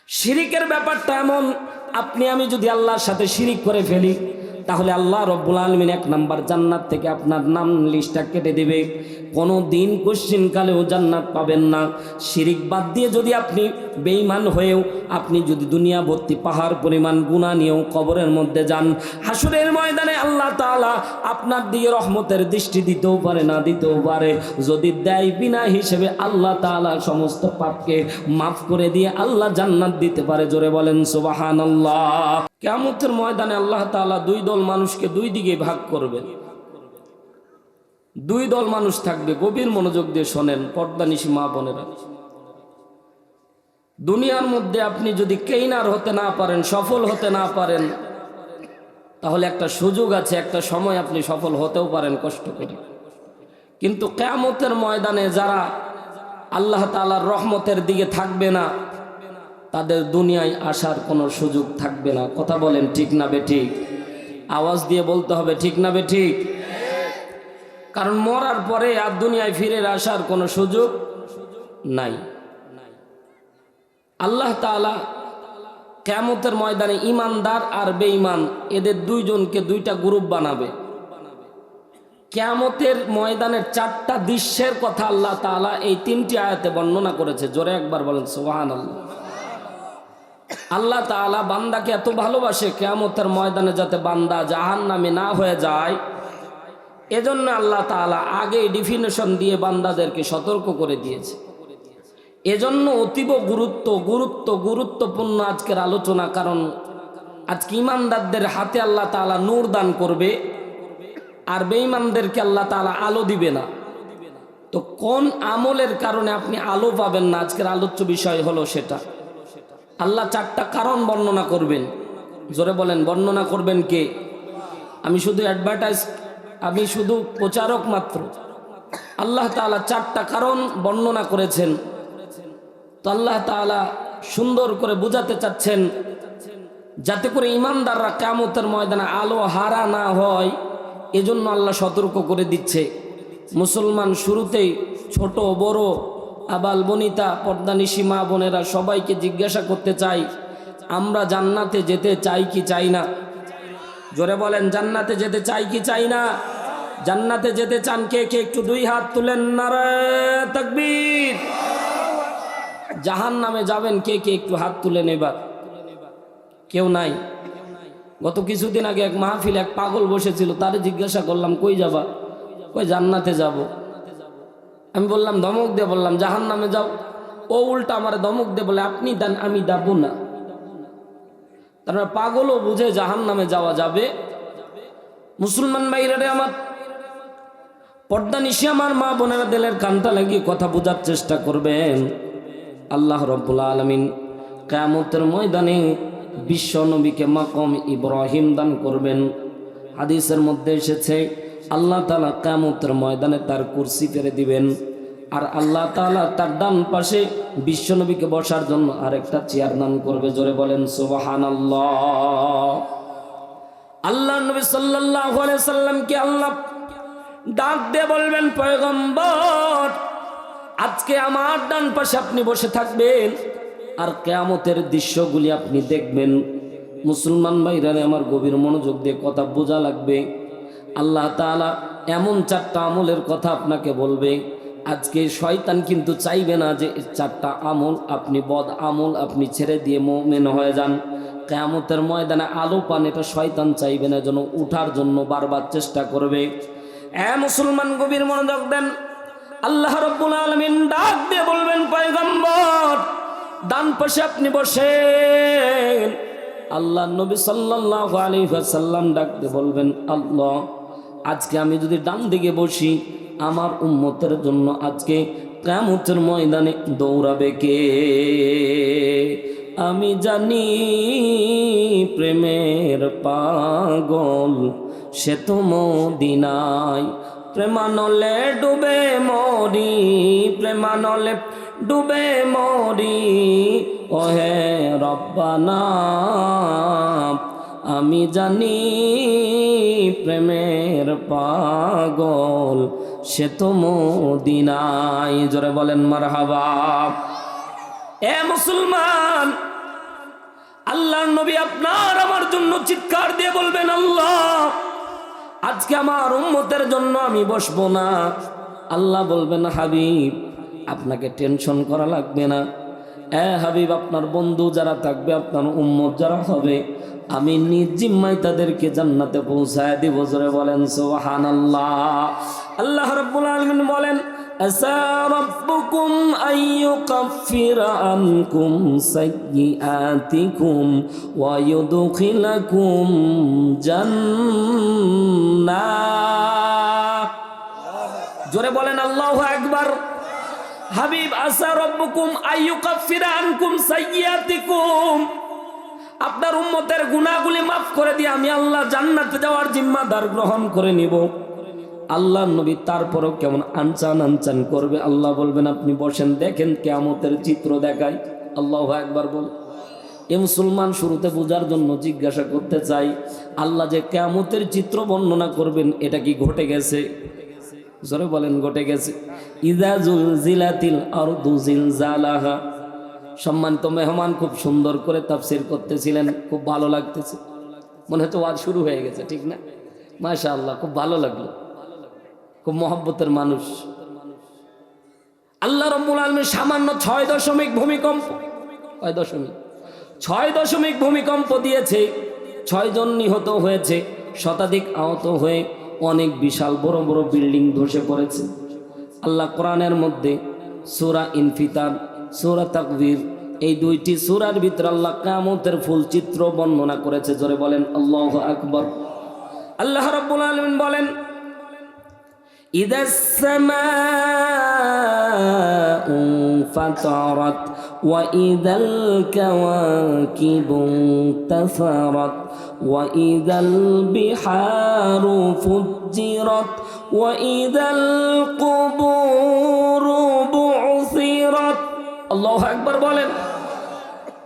শিরিকের ব্যাপারটা এমন, আপনি আমি যদি আল্লাহর সাথে শিরিক করে ফেলি তাহলে আল্লাহ রব্বুল আলামিন 1 নাম্বার জান্নাত থেকে আপনার নাম লিস্টটা কেটে দেবে। কোনো দিন কোশ্চিনকালেও জান্নাত পাবেন না। শিরিক বাদ দিয়ে যদি আপনি বেঈমান হয়েও আপনি যদি দুনিয়া ভর্তি পাহাড় পরিমাণ গুনাহ নিয়েও কবরের মধ্যে যান, হাসরের ময়দানে আল্লাহ তাআলা আপনার দিকে রহমতের দৃষ্টি দিতেও পারে, না দিতেও পারে। যদি দেয় বিনা হিসেবে আল্লাহ তাআলা সমস্ত পাপকে মাফ করে দিয়ে আল্লাহ জান্নাত দিতে পারে। জোরে বলেন সুবহানাল্লাহ। কিয়ামতের ময়দানে আল্লাহ তাআলা 2 দল মানুষকে 2 দিকে ভাগ করবেন। 2 দল মানুষ থাকবে, গভীর মনোযোগ দিয়ে শোনেন পর্দানিশী মা বোনেরা। দুনিয়ার মধ্যে আপনি যদি কেইনার হতে না পারেন, সফল হতে না পারেন, তাহলে একটা সুযোগ আছে, একটা সময় আপনি সফল হতেও পারেন কষ্ট করে। কিন্তু কিয়ামতের ময়দানে যারা আল্লাহ তাআলার রহমতের দিকে থাকবে না, তাদের দুনিয়ায় আসার কোনো সুযোগ থাকবে না। কথা বলেন ঠিক না বেঠিক? আওয়াজ দিয়ে বলতে হবে ঠিক না বেঠিক? কারণ মরার পরে আর দুনিয়ায় ফিরে আসার কোনো সুযোগ নাই। আল্লাহ তাআলা কিয়ামতের ময়দানে ঈমানদার আর বেঈমান এদের 2 জনকে 2টা গ্রুপ বানাবে। কিয়ামতের ময়দানের 4টা দৃশ্যের কথা আল্লাহ তাআলা এই 3টি আয়াতে বর্ণনা করেছে। জোরে একবার বলেন সুবহানাল্লাহ। আল্লাহ তাআলা বান্দাকে এত ভালোবাসে, কিয়ামতের ময়দানে যাতে বান্দা জাহান্নামে না হয়ে যায়, এজন্য আল্লাহ তাআলা আগে ডেফিনেশন দিয়ে বান্দাদেরকে সতর্ক করে দিয়েছে। এজন্য অতীব গুরুত্বপূর্ণ আজকের আলোচনা। কারণ আজকে ঈমানদারদের হাতে আল্লাহ তাআলা নূর দান করবে, আর বেঈমানদেরকে আল্লাহ তাআলা আলো দিবে না। তো কোন আমলের কারণে আপনি আলো পাবেন না, আজকের আলোচ্য বিষয় হলো সেটা। আল্লাহ 4টা কারণ বর্ণনা করবেন। জোরে বলেন, বর্ণনা করবেন কে? আমি শুধু আমি শুধু প্রচারক মাত্র। আল্লাহ তাআলা 4টা কারণ বর্ণনা করেছেন। তো আল্লাহ তাআলা সুন্দর করে বুঝাতে চাচ্ছেন যাতে করে ঈমানদাররা কিয়ামতের ময়দানে আলো হারা না হয়, এজন্য আল্লাহ সতর্ক করে দিচ্ছে। মুসলমান শুরুতেই ছোট বড় আবাল বনিতা পর্দানিশী মা বোনেরা সবাইকে জিজ্ঞাসা করতে চাই, আমরা জান্নাতে যেতে চাই কি চাই না? জোরে বলেন, জান্নাতে যেতে চাই কি চাই না? জান্নাতে যেতে চান কে কে? একটু 2 হাত তুলেন, নারায়ে তাকবীর। জাহান্নামে যাবেন কে কে? একটু হাত তুলেন এবার। কেউ নাই? গত কিছুদিন আগে এক মাহফিল এক পাগল বসেছিল, তারে জিজ্ঞাসা করলাম কই যাবা? কই জান্নাতে যাব। আমি বললাম, ধমক দিয়ে বললাম জাহান্নামে যাও। ও উল্টা আমার ধমক দিয়ে বলে আপনি দেন, আমি দেব না। তার পাগলও বুঝে জাহান্নামে যাওয়া যাবে। মুসলমান ভাইরা রে আমার, পর্দানিশী আমার মা বোনেরা, দিলের কানটা লাগিয়ে কথা বোঝার চেষ্টা করবেন। আল্লাহ রাব্বুল আলামিন কিয়ামতের ময়দানে বিশ্ব নবীকে মাকাম ইব্রাহিম দান করবেন। হাদিসের মধ্যে এসেছে আল্লাহ তাআলা কিয়ামতের ময়দানে তার কুরসি ফেলে দিবেন, আর আল্লাহ তাআলা তার ডান পাশে বিশ্ব নবীকে বসার জন্য আরেকটা চেয়ার দান করবে। জোরে বলেন সুবহানাল্লাহ। আল্লাহ নবী সাল্লাল্লাহু আলাইহি সাল্লামকে আল্লাহ ডাক দিয়ে বলবেন, পয়গম্বর আজকে আমার ডান পাশে আপনি বসে থাকবেন, আর কিয়ামতের দৃশ্যগুলি আপনি দেখবেন। মুসলমান ভাইরা আমার, গভীর মনোযোগ দিয়ে কথা বোঝা লাগবে। আল্লাহ তাআলা এমন 4টা আমলের কথা আপনাকে বলবে। আজকে শয়তান কিন্তু চাইবে না যে 4টা আমল আপনি বদ আমল আপনি ছেড়ে দিয়ে মুমিন হয়ে যান, কিয়ামতের ময়দানে আলো পান। এটা শয়তান চাইবে না, যেন উঠার জন্য বারবার চেষ্টা করবে। মুসলমান গভীর মনোযোগ দেন। আল্লাহ রাব্বুল আলামিন ডাক দিয়ে বলবেন, পয়গম্বর ডান পাশে আপনি বসেন। আল্লাহ নবী সাল্লাল্লাহু আলাইহি ওয়াসাল্লাম ডাক দিয়ে বলবেন, আল্লাহ আজকে আমি যদি ডান দিকে বসি, আমার উম্মতের জন্য আজকে কিয়ামতের ময়দানে দৌড়াবে কে? আমি জানি প্রেমের পাগল সে তো মদিনায়, প্রেমানলে ডুবে মরি, প্রেমানলে ডুবে মরি, ওহে রব্বানা আমি জানি প্রেমের পাগল সে তো মদিনায়। জোরে বলেন মারহাবা। এ মুসলমান, নবী আপনার আমার জন্য চিৎকার দিয়ে বলবেন, আল্লাহ আজকে আমার উম্মতের জন্য আমি বসবো না। আল্লাহ বলবেন, হাবিব আপনাকে টেনশন করা লাগবে না। হাবিব আপনার বন্ধু যারা থাকবে, আপনার উম্মত যারা হবে, আমি নিজ জিম্মায় তাদেরকে জান্নাতে পৌঁছায় দিব। জোরে বলেন সুবহানাল্লাহ। আল্লাহ রাব্বুল আলামিন বলেন, আসা রাব্বুকুম আইয়ুকাফিরা আনকুম সাইয়্যাতিকুম ওয়া ইউদখিলাকুম জান্নাত। জোরে বলেন আল্লাহু আকবার। হাবিব, আসা রাব্বুকুম আইয়ুকাফিরা আনকুম সাইয়্যাতিকুম, আপনার উম্মতের গুনাহগুলি মাফ করে দিয়ে আমি আল্লাহ জান্নাতে যাওয়ার জিম্মাদার গ্রহণ করে নিব। আল্লাহ নবী তারপরও কেমন আনচান করবে। আল্লাহ বলবেন, আপনি বসেন, দেখেন কিয়ামতের চিত্র দেখায়। আল্লাহু আকবার বল। এ মুসলমান শুরুতে বোঝার জন্য জিজ্ঞাসা করতে চাই, আল্লাহ যে কিয়ামতের চিত্র বর্ণনা করবেন, এটা কি ঘটে গেছে? জোরে বলেন, ঘটে গেছে। ইযা জুলজিলাতিল আরদু জিলজালাহা। সম্মানিত মেহমান খুব সুন্দর করে তাফসীর করতেছিলেন, খুব ভালো লাগতেছে। মনে হচ্ছে ওয়াজ শুরু হয়ে গেছে, ঠিক না? মাশাআল্লাহ, খুব ভালো লাগলো, খুব মহব্বতের মানুষ। আল্লাহ রাব্বুল আলামিন সামান্য 6 ভূমিকম্প, 6 ভূমিকম্প দিয়েছে, 6 জন নিহত হয়েছে, শতাধিক আহত হয়ে অনেক বিশাল বড় বড় বিল্ডিং ধসে পড়েছে। আল্লাহ কোরআনের মধ্যে সূরা ইনফিতার, সূরা তাকবীর, এই 2টি সূরার ভিতরে আল্লাহ কিয়ামতের ফুল চিত্র বর্ণনা করেছে। জোরে বলেন আল্লাহু আকবার। আল্লাহ রাব্বুল আলামিন বলেন, ইদাস সামাউ ফাতারাত ওয়া ইদাল কাওয়াকিবু তাফারাত ওয়া ইদাল বিহারু ফুজ্জিরাত ওয়া ইদাল কুবুরু বু'সিরাত। আল্লাহু আকবার বলেন।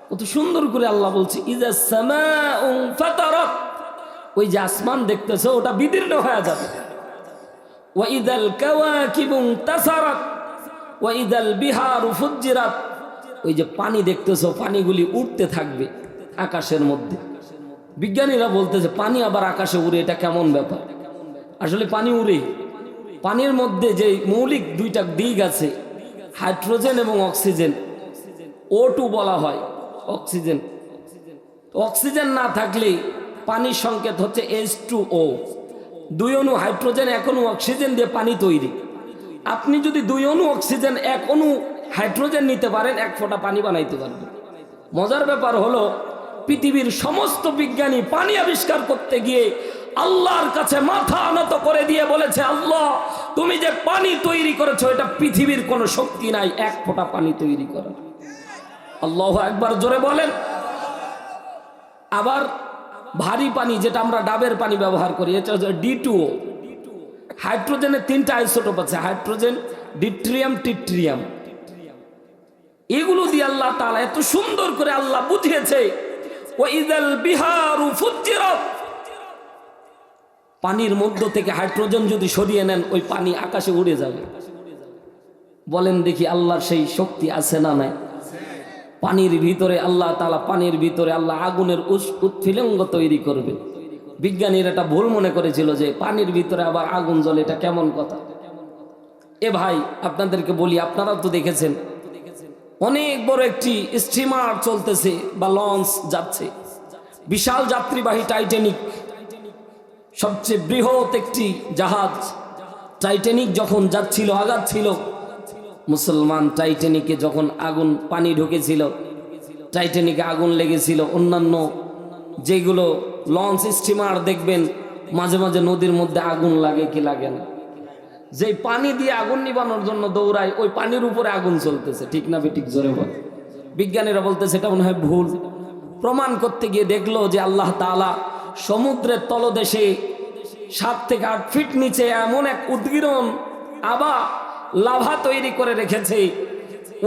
কত সুন্দর করে আল্লাহ বলছে, ইদাস সামাউ ফাতারাত, ওই যে আসমান দেখতেছো ওটা বিদীর্ণ হয়ে যাবে। ওয়া ইদাল কাওয়াকিবু তাসারাত ওয়া ইদাল বিহারু ফুজ্জিরাত, ওই যে পানি দেখতেছো পানিগুলি উঠতে থাকবে আকাশের মধ্যে। বিজ্ঞানীরা বলতেছে পানি আবার আকাশে উড়ে, এটা কেমন ব্যাপার? আসলে পানি উড়ে। পানির মধ্যে যে মৌলিক 2টা দিক আছে, হাইড্রোজেন এবং অক্সিজেন, O2 বলা হয় অক্সিজেন। অক্সিজেন না থাকলে পানির সংকেত হচ্ছে H2O, 2 অণু হাইড্রোজেন 1 অণু অক্সিজেন দিয়ে পানি তৈরি। আপনি যদি 2 অণু অক্সিজেন 1 অণু হাইড্রোজেন নিতে পারেন, 1 ফোঁটা পানি বানাইতে পারবেন। মজার ব্যাপার হলো, পৃথিবীর সমস্ত বিজ্ঞানী পানি আবিষ্কার করতে গিয়ে আল্লাহর কাছে মাথা নত করে দিয়ে বলেছে, আল্লাহ তুমি যে পানি তৈরি করেছো, এটা পৃথিবীর কোনো শক্তি নাই 1 ফোঁটা পানি তৈরি করার। আল্লাহু আকবার, জোরে বলেন। আবার ভারী পানি, যেটা আমরা ডাবের পানি ব্যবহার করি, এটা হচ্ছে D2O। হাইড্রোজেনের 3টা আইসোটোপ আছে, হাইড্রোজেন, ডিট্রিয়াম, টিট্রিয়াম। এগুলো দিয়ে আল্লাহ তাআলা এত সুন্দর করে আল্লাহ বুঝিয়েছে, ওয়া ইদাল বিহারু ফুজ্জিরাত, পানির মধ্য থেকে হাইড্রোজেন যদি সরিয়ে নেন, ওই পানি আকাশে উড়ে যাবে। বলেন দেখি, আল্লাহর সেই শক্তি আছে না নাই? পানির ভিতরে আল্লাহ তাআলা, পানির ভিতরে আল্লাহ আগুনের উৎফুল্লিঙ্গ তৈরি করবে। বিজ্ঞানীরা এটা ভুল মনে করেছিল যে পানির ভিতরে আবার আগুন জ্বলে, এটা কেমন কথা? এ ভাই, আপনাদেরকে বলি, আপনারাও তো দেখেছেন, অনেক বড় একটি স্টিমার চলতেছে বা লঞ্চ যাচ্ছে, বিশাল যাত্রীবাহী টাইটানিক, সবচেয়ে বৃহৎ একটি জাহাজ। টাইটানিক যখন যাচ্ছিল, আগাচ্ছিল, মুসলমান টাইটানিকে যখন আগুন, পানি ঢুকেছিল, টাইটানিকে আগুন লেগেছিল। অন্যান্য যেগুলো লঞ্চ, স্টিমার দেখবেন মাঝে মাঝে নদীর মধ্যে আগুন লাগে কি লাগে না, যে পানি দিয়ে আগুন নিবানোর জন্য দৌড়ায়, ওই পানির উপরে আগুন চলতেছে, ঠিক না বেঠিক? জোরে বল। বিজ্ঞানীরা বলতেছে এটা মনে হয় ভুল। প্রমাণ করতে গিয়ে দেখলো যে আল্লাহ তাআলা সমুদ্রের তলদেশে 7 থেকে 8 ফিট নিচে এমন এক উদ্গীরণ আভা, লাভা তৈরি করে রেখেছে।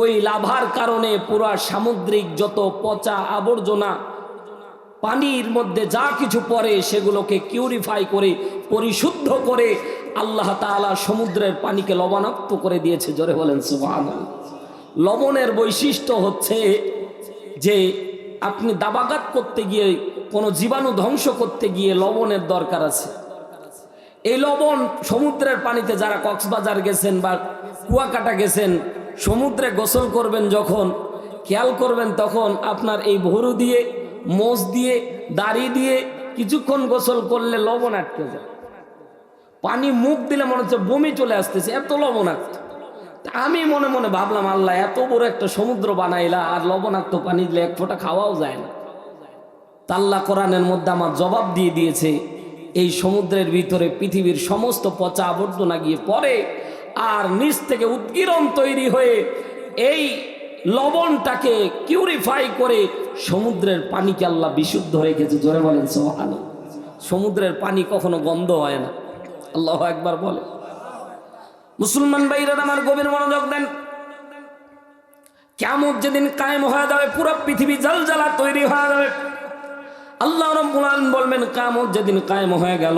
ওই লাভার কারণে পুরা সামুদ্রিক যত পচা আবর্জনা, পানির মধ্যে যা কিছু পড়ে, সেগুলোকে কিউরিফাই করে, পরিশুদ্ধ করে আল্লাহ তাআলা সমুদ্রের পানিকে লবণাক্ত করে দিয়েছে। জোরে বলেন সুবহানাল্লাহ। লবণের বৈশিষ্ট্য হচ্ছে যে আপনি দাবাঘাত করতে গিয়ে, কোনো জীবাণু ধ্বংস করতে গিয়ে লবণের দরকার আছে। এই লবণ সমুদ্রের পানিতে, যারা কক্সবাজার গেছেন বা কুয়াকাটা গেছেন, সমুদ্রে গোসল করবেন যখন, খেয়াল করবেন তখন আপনার এই ভরু দিয়ে, মোষ দিয়ে, দাড়ি দিয়ে কিছুক্ষণ গোসল করলে লবণ আটকে যায়। পানি মুখ দিলে মনে হচ্ছে বমি চলে আসতেছে, এত লবণাক্ত। আমি মনে মনে ভাবলাম, আল্লাহ এত বড় একটা সমুদ্র বানাইলা, আর লবণাক্ত পানি দিলে এক ফোঁটা খাওয়াও যায় না। আল্লাহ কোরআনের মধ্যে আমার জবাব দিয়ে দিয়েছে, এই সমুদ্রের ভিতরে পৃথিবীর সমস্ত পচা আবর্জনা গিয়ে পড়ে, আর নিচ থেকে উৎকীর্ণ তৈরি হয়ে এই লবণটাকে কিউরিফাই করে সমুদ্রের পানিকে আল্লাহ বিশুদ্ধ রেখেছে। জোরে বলেন সুবহানাল্লাহ। সমুদ্রের পানি কখনো গন্ধ হয় না। আল্লাহু আকবার বলে। মুসলমান ভাইরা আমার গভীর মনোযোগ দেন। কিয়ামত যেদিন কায়েম হয়ে যাবে, পুরো পৃথিবী জ্বালজ্বালা তৈরি হয়ে যাবে। আল্লাহ রাব্বুল আলামিন বলবেন, কিয়ামত যেদিন কায়েম হয়ে গেল,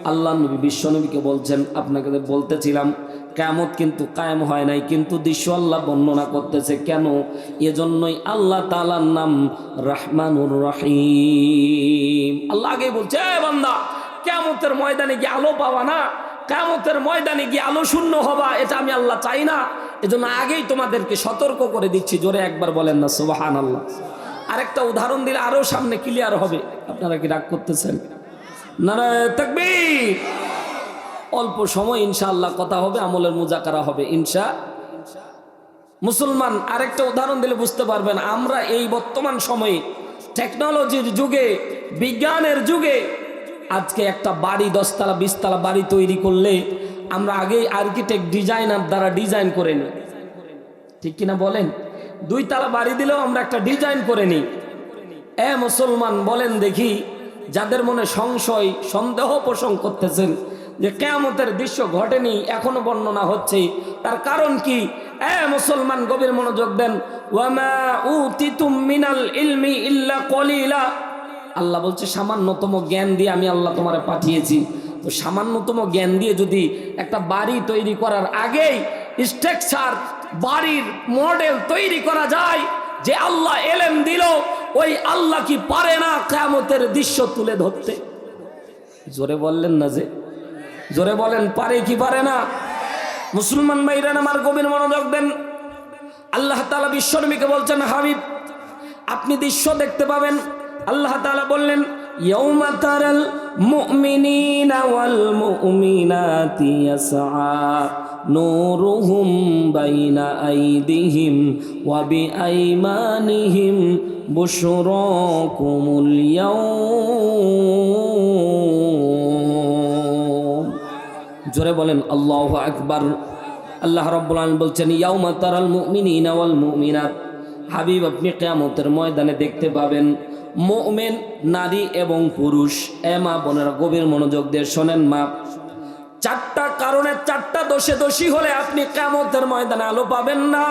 আল্লাহ নবী বিশ্ব নবীকে বলছেন, আপনাকে বলতেছিলাম কিয়ামত কিন্তু কায়েম হয় নাই, কিন্তু দৃশ্য আল্লাহ বর্ণনা করতেছে। কেন? এজন্যই আল্লাহ তাআলার নাম রহমানুর রহিম। আল্লাহ আগে বলছে, বান্দা কিয়ামতের ময়দানে গিয়ে আলো পাবা না, কিয়ামতের ময়দানে গিয়ে আলো শূন্য হবা, এটা আমি আল্লাহ চাই না। এজন্য আগেই তোমাদেরকে সতর্ক করে দিচ্ছি। জোরে একবার বলেন না সুবহানাল্লাহ। আরেকটা উদাহরণ দিলে আরো সামনে ক্লিয়ার হবে। আপনারা কি রাগ করতেছেন? নারায়ে তাকবীর। অল্প সময় ইনশাআল্লাহ কথা হবে, আমলের মুজাকারা হবে ইনশা। মুসলমান, আরেকটা উদাহরণ দিলে বুঝতে পারবেন। আমরা এই বর্তমান সময়ে টেকনোলজির যুগে, বিজ্ঞানের যুগে, আজকে একটা বাড়ি 10 তলা 20 তলা বাড়ি তৈরি করলে আমরা আগে আর্কিটেক্ট ডিজাইনার দ্বারা ডিজাইন করে নিই, ঠিক কিনা বলেন? 2 তলা বাড়ি দিলেও আমরা একটা ডিজাইন করে নিই। মুসলমান বলেন দেখি, যাদের মনে সংশয়, সন্দেহ পোষণ করতেছেন যে কিয়ামতের দৃশ্য ঘটেনি, এখনো বর্ণনা হচ্ছে, তার কারণ কি? মুসলমান গভীর মনোযোগ দেন। ওয়ামা উতিতুম মিনাল ইলমি ইল্লা কলিলা। আল্লাহ বলছে, সামান্যতম জ্ঞান দিয়ে আমি আল্লাহ তোমারে পাঠিয়েছি। তো সামান্যতম জ্ঞান দিয়ে যদি একটা বাড়ি তৈরি করার আগেই স্ট্রাকচার, বাড়ির মডেল তৈরি করা যায়, যে আল্লাহ এলেম দিল, ওই আল্লাহ কি পারে না কিয়ামতের দৃশ্য তুলে ধরতে? জোরে বললেন না যে? জোরে বলেন, পারে কি পারে না? মুসলমান ভাইরা আমার গভীর মনোযোগ দেন। আল্লাহ তাআলা বিশ্বনবীকে বলছেন, হাবিব আপনি দৃশ্য দেখতে পাবেন। আল্লাহ তাআলা বললেন, ইয়াউমা তারাল মুমিনিনা ওয়াল মুমিনাতি ইয়াসআ নূরুহুম বাইনা আইদিহিম ওয়া বিআইমানিহিম বুশরাকুমুল ইয়াউম। জোরে বলেন আল্লাহু আকবার। আল্লাহ রাব্বুল আলামিন বলছেন, ইয়াউমা তারাল মুমিনিনা ওয়াল মুমিনাত। হাবিব আপনি কিয়ামতের ময়দানে দেখতে পাবেন মুমিন নারী এবং পুরুষ। মা বোনেরা গভীর মনোযোগ দিয়ে শোনেন। মা, 4টা কারণে 4টা দোষে দোষী হলে আপনি কিয়ামতের ময়দানে আলো পাবেন না।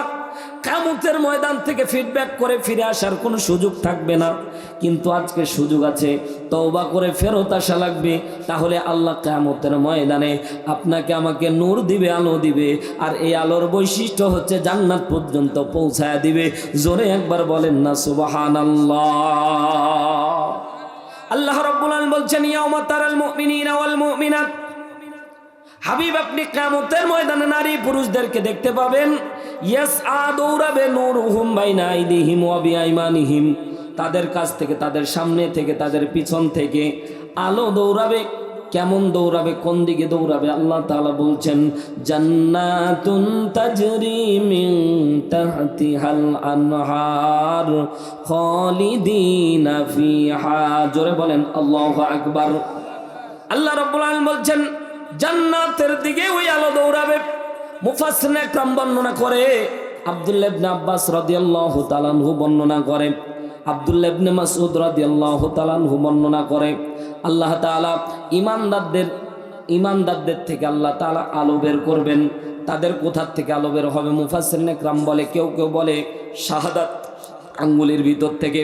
কিয়ামতের ময়দান থেকে ফিডব্যাক করে ফিরে আসার কোনো সুযোগ থাকবে না। কিন্তু আজকে সুযোগ আছে, তওবা করে ফেরত আসা লাগবে। তাহলে আল্লাহ কিয়ামতের ময়দানে আপনাকে আমাকে নূর দিবে, আলো দিবে। আর এই আলোর বৈশিষ্ট্য হচ্ছে জান্নাত পর্যন্ত পৌঁছায়া দিবে। জোরে একবার বলেন না সুবহানাল্লাহ। আল্লাহ রাব্বুল আলামিন বলছেন, ইয়াউমা তারাল মুমিনিনা ওয়াল মুমিনাত। হাবিব আপনি কিয়ামতের ময়দানে নারী পুরুষদেরকে দেখতে পাবেন। ইয়াসআ দৌড়াবে নূরুহুম বাইনা আইদিহিম ওয়া বিআইমানিহিম। তাদের কাছ থেকে, তাদের সামনে থেকে, তাদের পিছন থেকে আলো দৌড়াবে। কেমন দৌড়াবে? কোন দিকে দৌড়াবে? আল্লাহ তাআলা বলছেন, জান্নাতুন তাজরি মিন তাহতিহাল আনহার খালিদিনা ফিহা। জোরে বলেন আল্লাহু আকবার। আল্লাহ রাব্বুল আলামিন বলছেন, জান্নাতের দিকে ওই আলো দৌড়াবে। মুফাসসিরিনে کرام বর্ণনা করে, আব্দুল্লাহ ইবনে আব্বাস রাদিয়াল্লাহু তাআলা আনহু বর্ণনা করে, আব্দুল্লাহ ইবনে মাসউদ রাদিয়াল্লাহু তাআলা আনহু বর্ণনা করে, আল্লাহ তাআলা ইমানদারদের থেকে আল্লাহ তাআলা আলো বের করবেন। তাদের কোথা থেকে আলো বের হবে? মুফাসসিরিনে کرام বলে, কেউ কেউ বলে শাহাদাত আঙ্গুলের ভিতর থেকে,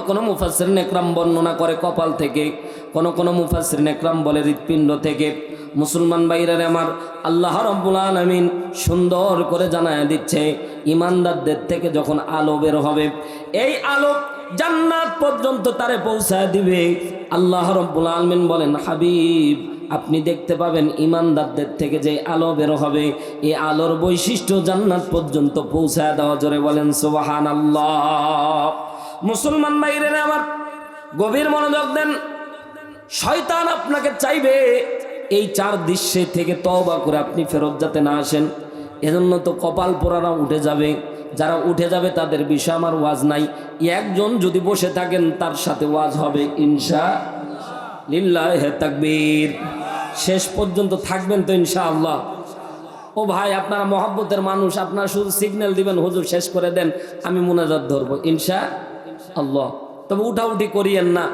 কোন মুফাসসিরিনে کرام বর্ণনা করে কপাল থেকে, কোন মুফাসসিরিনে کرام বলে হৃৎপিণ্ড থেকে। মুসলমান ভাইরা আমার, আল্লাহ রাব্বুল আলামিন সুন্দর করে জানায় দিচ্ছে, ইমানদারদের থেকে যখন আলো বের হবে, এই আলো জান্নাত পর্যন্ত তারে পৌঁছায় দিবে। আল্লাহ রাব্বুল আলামিন বলেন, হাবিব আপনি দেখতে পাবেন ইমানদারদের থেকে যে আলো বের হবে, এই আলোর বৈশিষ্ট্য জান্নাত পর্যন্ত পৌঁছায় দেওয়া। জোরে বলেন সুবহানাল্লাহ। মুসলমান ভাইরা আমার, গভীর মনোযোগ দেন। শয়তান আপনাকে চাইবে এই চার দৃশ্যে থেকে তওবা করে আপনি ফেরত যাতে না আসেন। এজন্য তো কপাল পোড়ারা উঠে যাবে। যারা উঠে যাবে তাদের বিষয়ে আমার ওয়াজ নাই। একজন যদি বসে থাকেন তার সাথে ওয়াজ হবে ইনশাআল্লাহ। তাকবীর। শেষ পর্যন্ত থাকবেন তো ইনশাআল্লাহ? ও ভাই, আপনারা মহব্বতের মানুষ, আপনারা শুধু সিগন্যাল দিবেন হুজুর শেষ করে দেন, আমি মুনাজাত ধরবো ইনশাআল্লাহ। তবে উঠাউঠি করিয়েন না।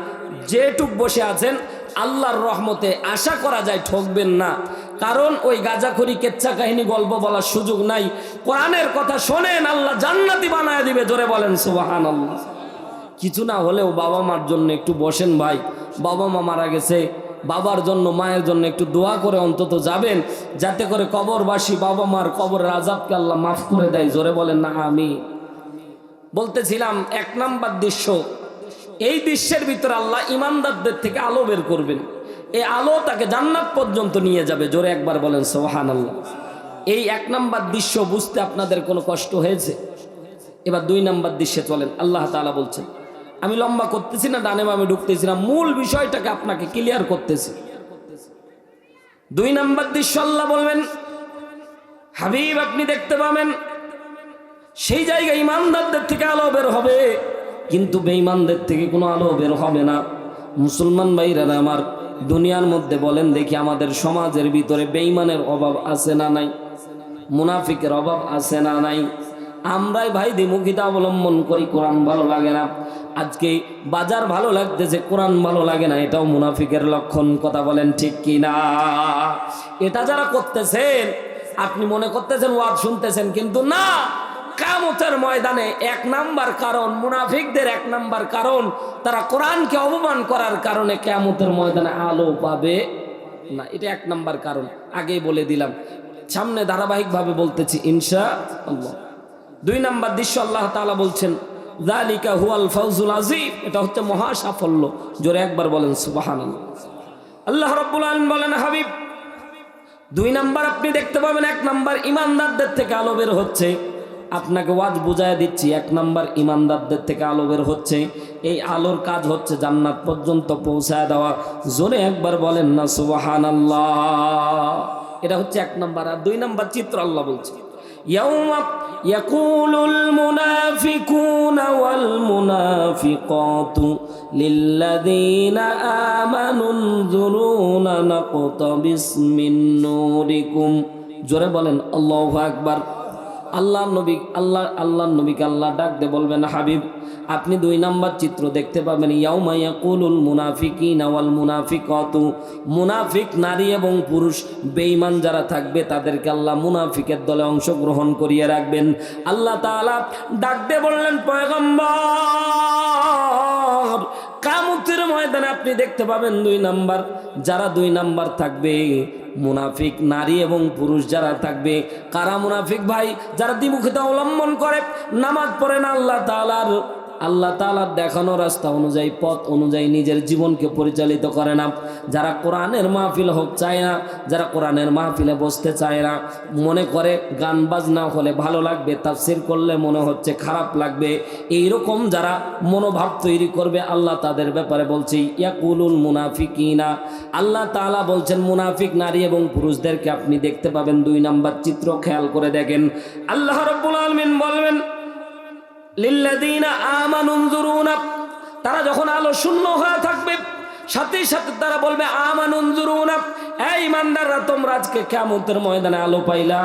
যেটুক বসে আছেন আল্লাহর রহমতে আশা করা যায় ঠকবেন না। কারণ ওই গাজাখড়ি কেচ্ছা কাহিনী গল্প বলার সুযোগ নাই। কোরআনের কথা শোনেন, আল্লাহ জান্নাতি বানায় দিবে। জোরে বলেন সুবহানাল্লাহ। কিছু না হলেও বাবা মার জন্য একটু বসেন ভাই। বাবা মা মারা গেছে, বাবার জন্য মায়ের জন্য একটু দোয়া করে অন্তত যাবেন, যাতে করে কবরবাসী বাবা মার কবরের আযাবকে আল্লাহ মাফ করে দেয়। জোরে বলেন না আমিন। বলতেছিলাম ১ নাম্বার দৃশ্য, এই দৃশ্যের ভিতরে আল্লাহ ইমানদারদের থেকে আলো বের করবেন। এই আলো তাকে জান্নাত পর্যন্ত নিয়ে যাবে। জোরে একবার বলেন সুবহানাল্লাহ। এই ১ নাম্বার দৃশ্য বুঝতে আপনাদের কোনো কষ্ট হয়েছে? এবার ২ নাম্বার দৃশ্যে চলেন। আল্লাহ তাআলা বলছেন, আমি লম্বা করতেছি না, ডানে বামে ঢুকতেছি না, মূল বিষয়টাকে আপনাকে ক্লিয়ার করতেছি। ২ নাম্বার দৃশ্য আল্লাহ বলবেন, হাবিব আপনি দেখতে পাবেন সেই জায়গায় ইমানদারদের থেকে আলো বের হবে, কিন্তু বেঈমানদের থেকে কোনো আলো বের হবে না। মুসলমান ভাইরা আমার, দুনিয়ার মধ্যে বলেন দেখি আমাদের সমাজের ভিতরে বেঈমানের অভাব আছে না নাই? মুনাফিকের অভাব আছে না নাই? আমরাই ভাই দ্বিমুখিতা অবলম্বন করি। কোরআন ভালো লাগে না, আজকে বাজার ভালো লাগতেছে, কোরআন ভালো লাগে না, এটাও মুনাফিকের লক্ষণ। কথা বলেন ঠিক কি না? এটা যারা করতেছেন আপনি মনে করতেছেন ওয়াজ শুনতেছেন, কিন্তু না। কিয়ামতের ময়দানে ১ নাম্বার কারণ মুনাফিকদের, ১ নাম্বার কারণ তারা কোরআনকে অপমান করার কারণে কিয়ামতের ময়দানে আলো পাবে না। এটা ১ নাম্বার কারণ, আগেই বলে দিলাম, সামনে ধারাবাহিকভাবে বলতেছি ইনশাআল্লাহ। ২ নাম্বার দৃশ্য আল্লাহ তাআলা বলছেন, যালিকা হুয়াল ফাউজুল আযীম, এটা হচ্ছে মহা সাফল্য। জোরে একবার বলেন সুবহানাল্লাহ। আল্লাহ রাব্বুল আলামিন বলেন, হাবিব ২ নাম্বার আপনি দেখতে পাবেন ১ নাম্বার ইমানদারদের থেকে আলো বের হচ্ছে। আপনাকে ওয়াজ বুঝায় দিচ্ছি, ১ নাম্বার ইমানদারদের থেকে আলো বের হচ্ছে। এই আলোর কাজ হচ্ছে জান্নাত পর্যন্ত পৌঁছায় দেওয়া। জোরে একবার বলেন না সুবহানাল্লাহ। এটা হচ্ছে ১ নাম্বার। আর ২ নাম্বার চিত্র আল্লাহ বলছে, ইয়াউমা ইয়াকুলুল মুনাফিকুনা ওয়াল মুনাফিকাতু লিল্লাযীনা আমানু নযুরুনা নাকতাবিস মিন নূরিকুম। জোরে বলেন আল্লাহু আকবার। আল্লাহ নবীকে আল্লাহ ডাক দিয়ে বলবেন, হাবিব আপনি ২ নাম্বার চিত্র দেখতে পাবেন, ইয়াউমা ইয়াকুলুল মুনাফিকিনা ওয়াল মুনাফিকাতু, মুনাফিক নারী এবং পুরুষ বেঈমান যারা থাকবে তাদেরকে আল্লাহ মুনাফিকের দলে অংশগ্রহণ করিয়ে রাখবেন। আল্লাহ তাআলা ডাক দিয়ে বললেন, পয়গম্বর কিয়ামতের ময়দানে আপনি দেখতে পাবেন ২ নাম্বার, যারা ২ নাম্বার থাকবে মুনাফিক নারী এবং পুরুষ যারা থাকবে। কারা মুনাফিক ভাই? যারা দ্বিমুখিতা অবলম্বন করে, নামাজ পড়ে না, আল্লাহ তাআলার দেখানো রাস্তা অনুযায়ী, পথ অনুযায়ী নিজের জীবনকে পরিচালিত করে না। যারা কোরআনের মাহফিল হোক চায় না, যারা কোরআনের মাহফিলে বসতে চায় না, মনে করে গান বাজনা হলে ভালো লাগবে, তাফসীর করলে মনে হচ্ছে খারাপ লাগবে, এইরকম যারা মনোভাব তৈরি করবে, আল্লাহ তাদের ব্যাপারে বলছে ইয়াকুলুল মুনাফিকিনা। আল্লাহ তাআলা বলছেন মুনাফিক নারী এবং পুরুষদেরকে আপনি দেখতে পাবেন ২ নাম্বার চিত্র। খেয়াল করে দেখেন, আল্লাহ রাব্বুল আলামিন বলবেন, লিল্লাযীনা আমানু নযুরুনা, তারা যখন আলো শূন্য হয়ে থাকবে সাথে সাথে তারা বলবে আমানু নযুরুনা, এই ইমানদাররা তোমরা আজকে কিয়ামতের ময়দানে আলো পাইলা,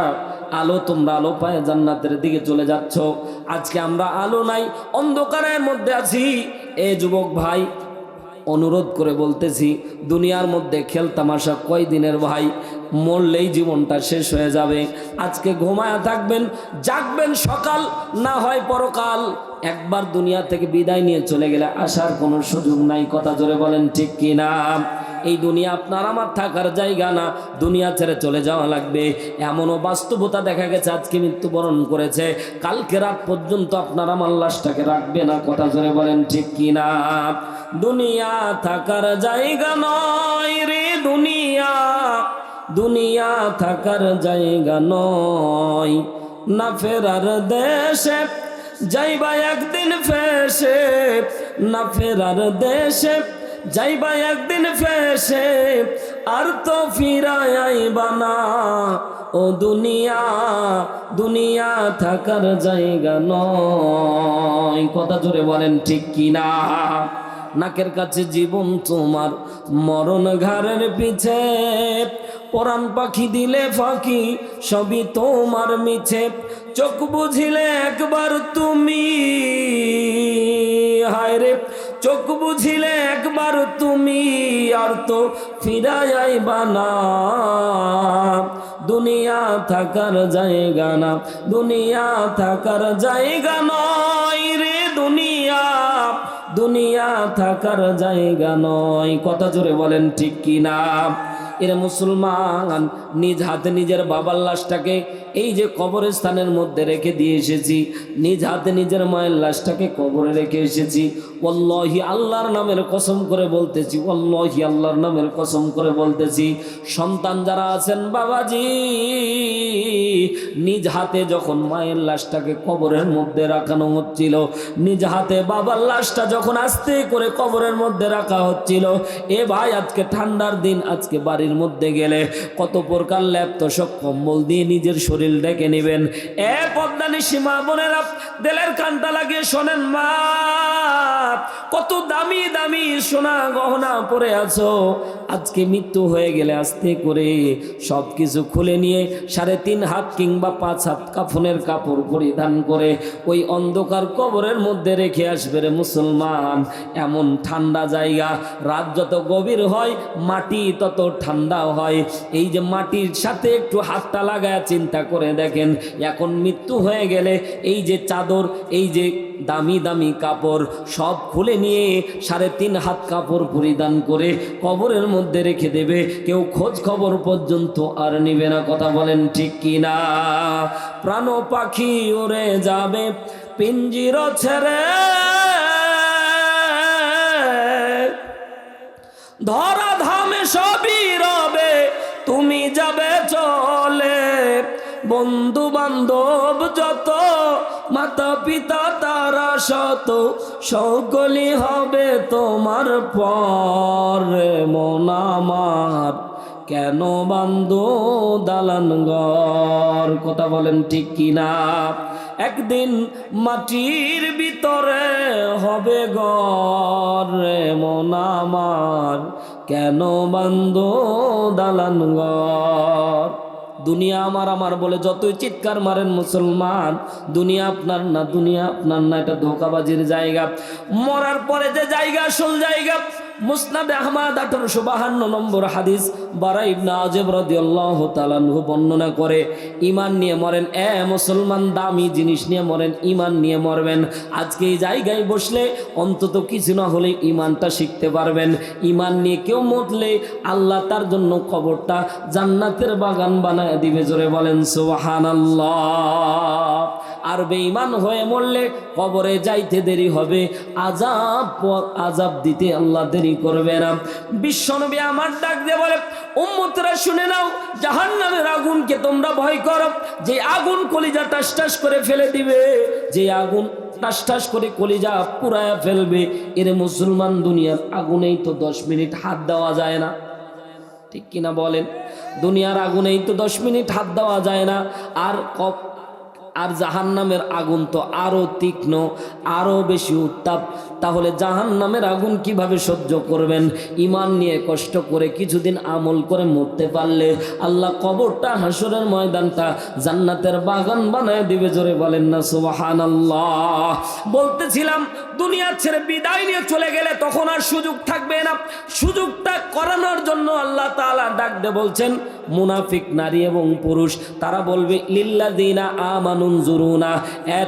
তোমরা আলো পায় জান্নাতের দিকে চলে যাচ্ছ। আজকে আমরা আলো নাই, অন্ধকারের মধ্যে আছি। এ যুবক ভাই, অনুরোধ করে বলতেছি, দুনিয়ার মধ্যে খেলতামাশা কয় দিনের ভাই? মরলেই জীবনটা শেষ হয়ে যাবে। আজকে ঘুমায়া থাকবেন, জাগবেন সকাল, না হয় পরকাল। একবার দুনিয়া থেকে বিদায় নিয়ে চলে গেলে আসার কোনো সুযোগ নাই। কথা জোরে বলেন ঠিক কিনা? এই দুনিয়া আপনার আমার থাকার জায়গা না, দুনিয়া ছেড়ে চলে যাওয়া লাগবে। এমনও বাস্তবতা দেখা গেছে, আজকে মৃত্যুবরণ করেছে, কালকে রাত পর্যন্ত আপনার আমার লাশটাকে রাখবে না। কথা জোরে বলেন ঠিক কিনা? দুনিয়া থাকার জায়গা নয় রে দুনিয়া, দুনিয়া থাকার জায়গা নয়। না ফেরার দেশে যাইবা একদিন ফেসে, না ফেরার দেশে যাইবা একদিন ফেসে, আর তো ফিরায় আইবা না। ও দুনিয়া, দুনিয়া থাকার জায়গা নয়। কথা জোরে বলেন ঠিক কিনা? নাকের কাছে জীবন তোমার, মরণ ঘাড়ের পিছে, পরাণ পাখি দিলে ফাঁকি, সবই তোমার মিছে। চোখ বুঝিলে একবার তুমি, হায় রে চোখ বুঝিলে একবার তুমি, আর তো ফিরায় আইবা না। দুনিয়া থাকার জায়গা না, দুনিয়া থাকার জায়গা নয় রে দুনিয়া, দুনিয়া থাকার জায়গা নয়। কথা জোরে বলেন ঠিক কিনা? এরা মুসলমান, নিজ হাতে নিজের বাবার লাশটাকে এই যে কবরস্থানের মধ্যে রেখে দিয়ে এসেছি, নিজ হাতে নিজের মায়ের লাশটাকে কবরে রেখে এসেছি। ওয়াল্লাহি আল্লাহর নামের কসম করে বলতেছি, ওয়াল্লাহি আল্লাহর নামের কসম করে বলতেছি, সন্তান যারা আছেন বাবাজি, নিজ হাতে যখন মায়ের লাশটাকে কবরের মধ্যে রাখানো হচ্ছিল, নিজ হাতে বাবার লাশটা যখন আস্তে করে কবরের মধ্যে রাখা হচ্ছিল, এ ভাই আজকে ঠান্ডার দিন, আজকে বাড়ির মধ্যে গেলে কত প্রকার ল্যাপ তোষক কম্বল দিয়ে নিজের শরীর ডেকে নেবেন। এ পদ্মানি সীমা বোনেরা, দেলের কানটা লাগিয়ে শোনেন মা, কত দামি দামি সোনা গহনা পরে আছো, আজকে মৃত্যু হয়ে গেলে আস্তে করে সব কিছু খুলে নিয়ে 3.5 হাত কিংবা 5 হাত কাফনের কাপড় পরিধান করে ওই অন্ধকার কবরের মধ্যে রেখে আসবে রে মুসলমান। এমন ঠান্ডা জায়গা, রাত যত গভীর হয় মাটি তত ঠান্ডা হয়। এই যে মাটির সাথে একটু হাতটা লাগায় চিন্তা করে দেখেন, এখন মৃত্যু হয়ে গেলে এই যে চাদর, এই যে দামি দামি কাপড় সব খুলে নিয়ে 3.5 হাত কাপড় পরিধান করে কবরের মধ্যে রেখে দেবে, কেউ খোঁজ খবর পর্যন্ত আর নিবে না। কথা বলেন ঠিক কিনা? প্রাণ পাখি উড়ে যাবে পিঞ্জির ছেড়ে, ধরা ধামে সবই রবে, তুমি যাবে চলে। বন্ধু বান্ধব যত, মাতা পিতা তারা শত, সকলই হবে তোমার পর। মন আমার কেন বান্ধো দালান ঘর? কথা বলেন ঠিক কিনা? একদিন মাটির ভিতরে হবে ঘর। মন আমার কেন বান্ধো দালান ঘর? দুনিয়া আমার আমার বলে যতই চিৎকার মারেন মুসলমান, দুনিয়া আপনার না, দুনিয়া আপনার না, এটা ধোঁকাবাজির জায়গা। মরার পরে যে জায়গা, আসল জায়গা, মুসনাদে আহমদ 1852 নম্বর হাদিস, বারা ইবনে আযিব রাদিয়াল্লাহু তাআলা আনহু বর্ণনা করে, ঈমান নিয়ে মরেন এ মুসলমান, দামি জিনিস নিয়ে মরেন, ঈমান নিয়ে মরবেন। আজকে এই জায়গায় বসলে অন্তত কিছু না হলে ঈমানটা শিখতে পারবেন। ঈমান নিয়ে কেউ মরলে আল্লাহ তার জন্য কবরটা জান্নাতের বাগান বানায় দিবে। জোরে বলেন সুবহানাল্লাহ। আর বেঈমান হয়ে মরলে কবরে যাইতে দেরি হবে, আযাব দিতে আল্লাহ দেরি করবে না। বিশ্বনবী আমার ডাক দিয়ে বলে, উম্মতরা শুনে নাও, জাহান্নামের আগুনকে তোমরা ভয় করো, যে আগুন কলিজা টাস টাস করে ফেলে দিবে, যে আগুন টাস টাস করে কলিজা পুরায়া ফেলবে। এর মুসলমান, দুনিয়ার আগুনেই তো 10 মিনিট হাত দেওয়া যায় না, ঠিক কিনা বলেন? দুনিয়ার আগুনেই তো 10 মিনিট হাত দেওয়া যায় না। আর জাহান্নামের আগুন তো আরো তীক্ষ্ণ, আরো বেশি উত্তাপ। তাহলে জাহান্নামের আগুন কিভাবে সহ্য করবেন? ঈমান নিয়ে কষ্ট করে কিছুদিন আমল করে মরতে পারলে আল্লাহ কবরটা, হাসরের ময়দানটা জান্নাতের বাগান বানায় দিবে। জোরে বলেন না সুবহানাল্লাহ। বলতেছিলাম, দুনিয়া ছেড়ে বিদায় নিয়ে চলে গেলে তখন আর সুযোগ থাকবে না। সুযোগটা করানোর জন্য আল্লাহ তাআলা ডাক দিয়ে বলছেন, মুনাফিক নারী এবং পুরুষ তারা বলবে, লিল্লাযিনা আমানু উনজুরুনা,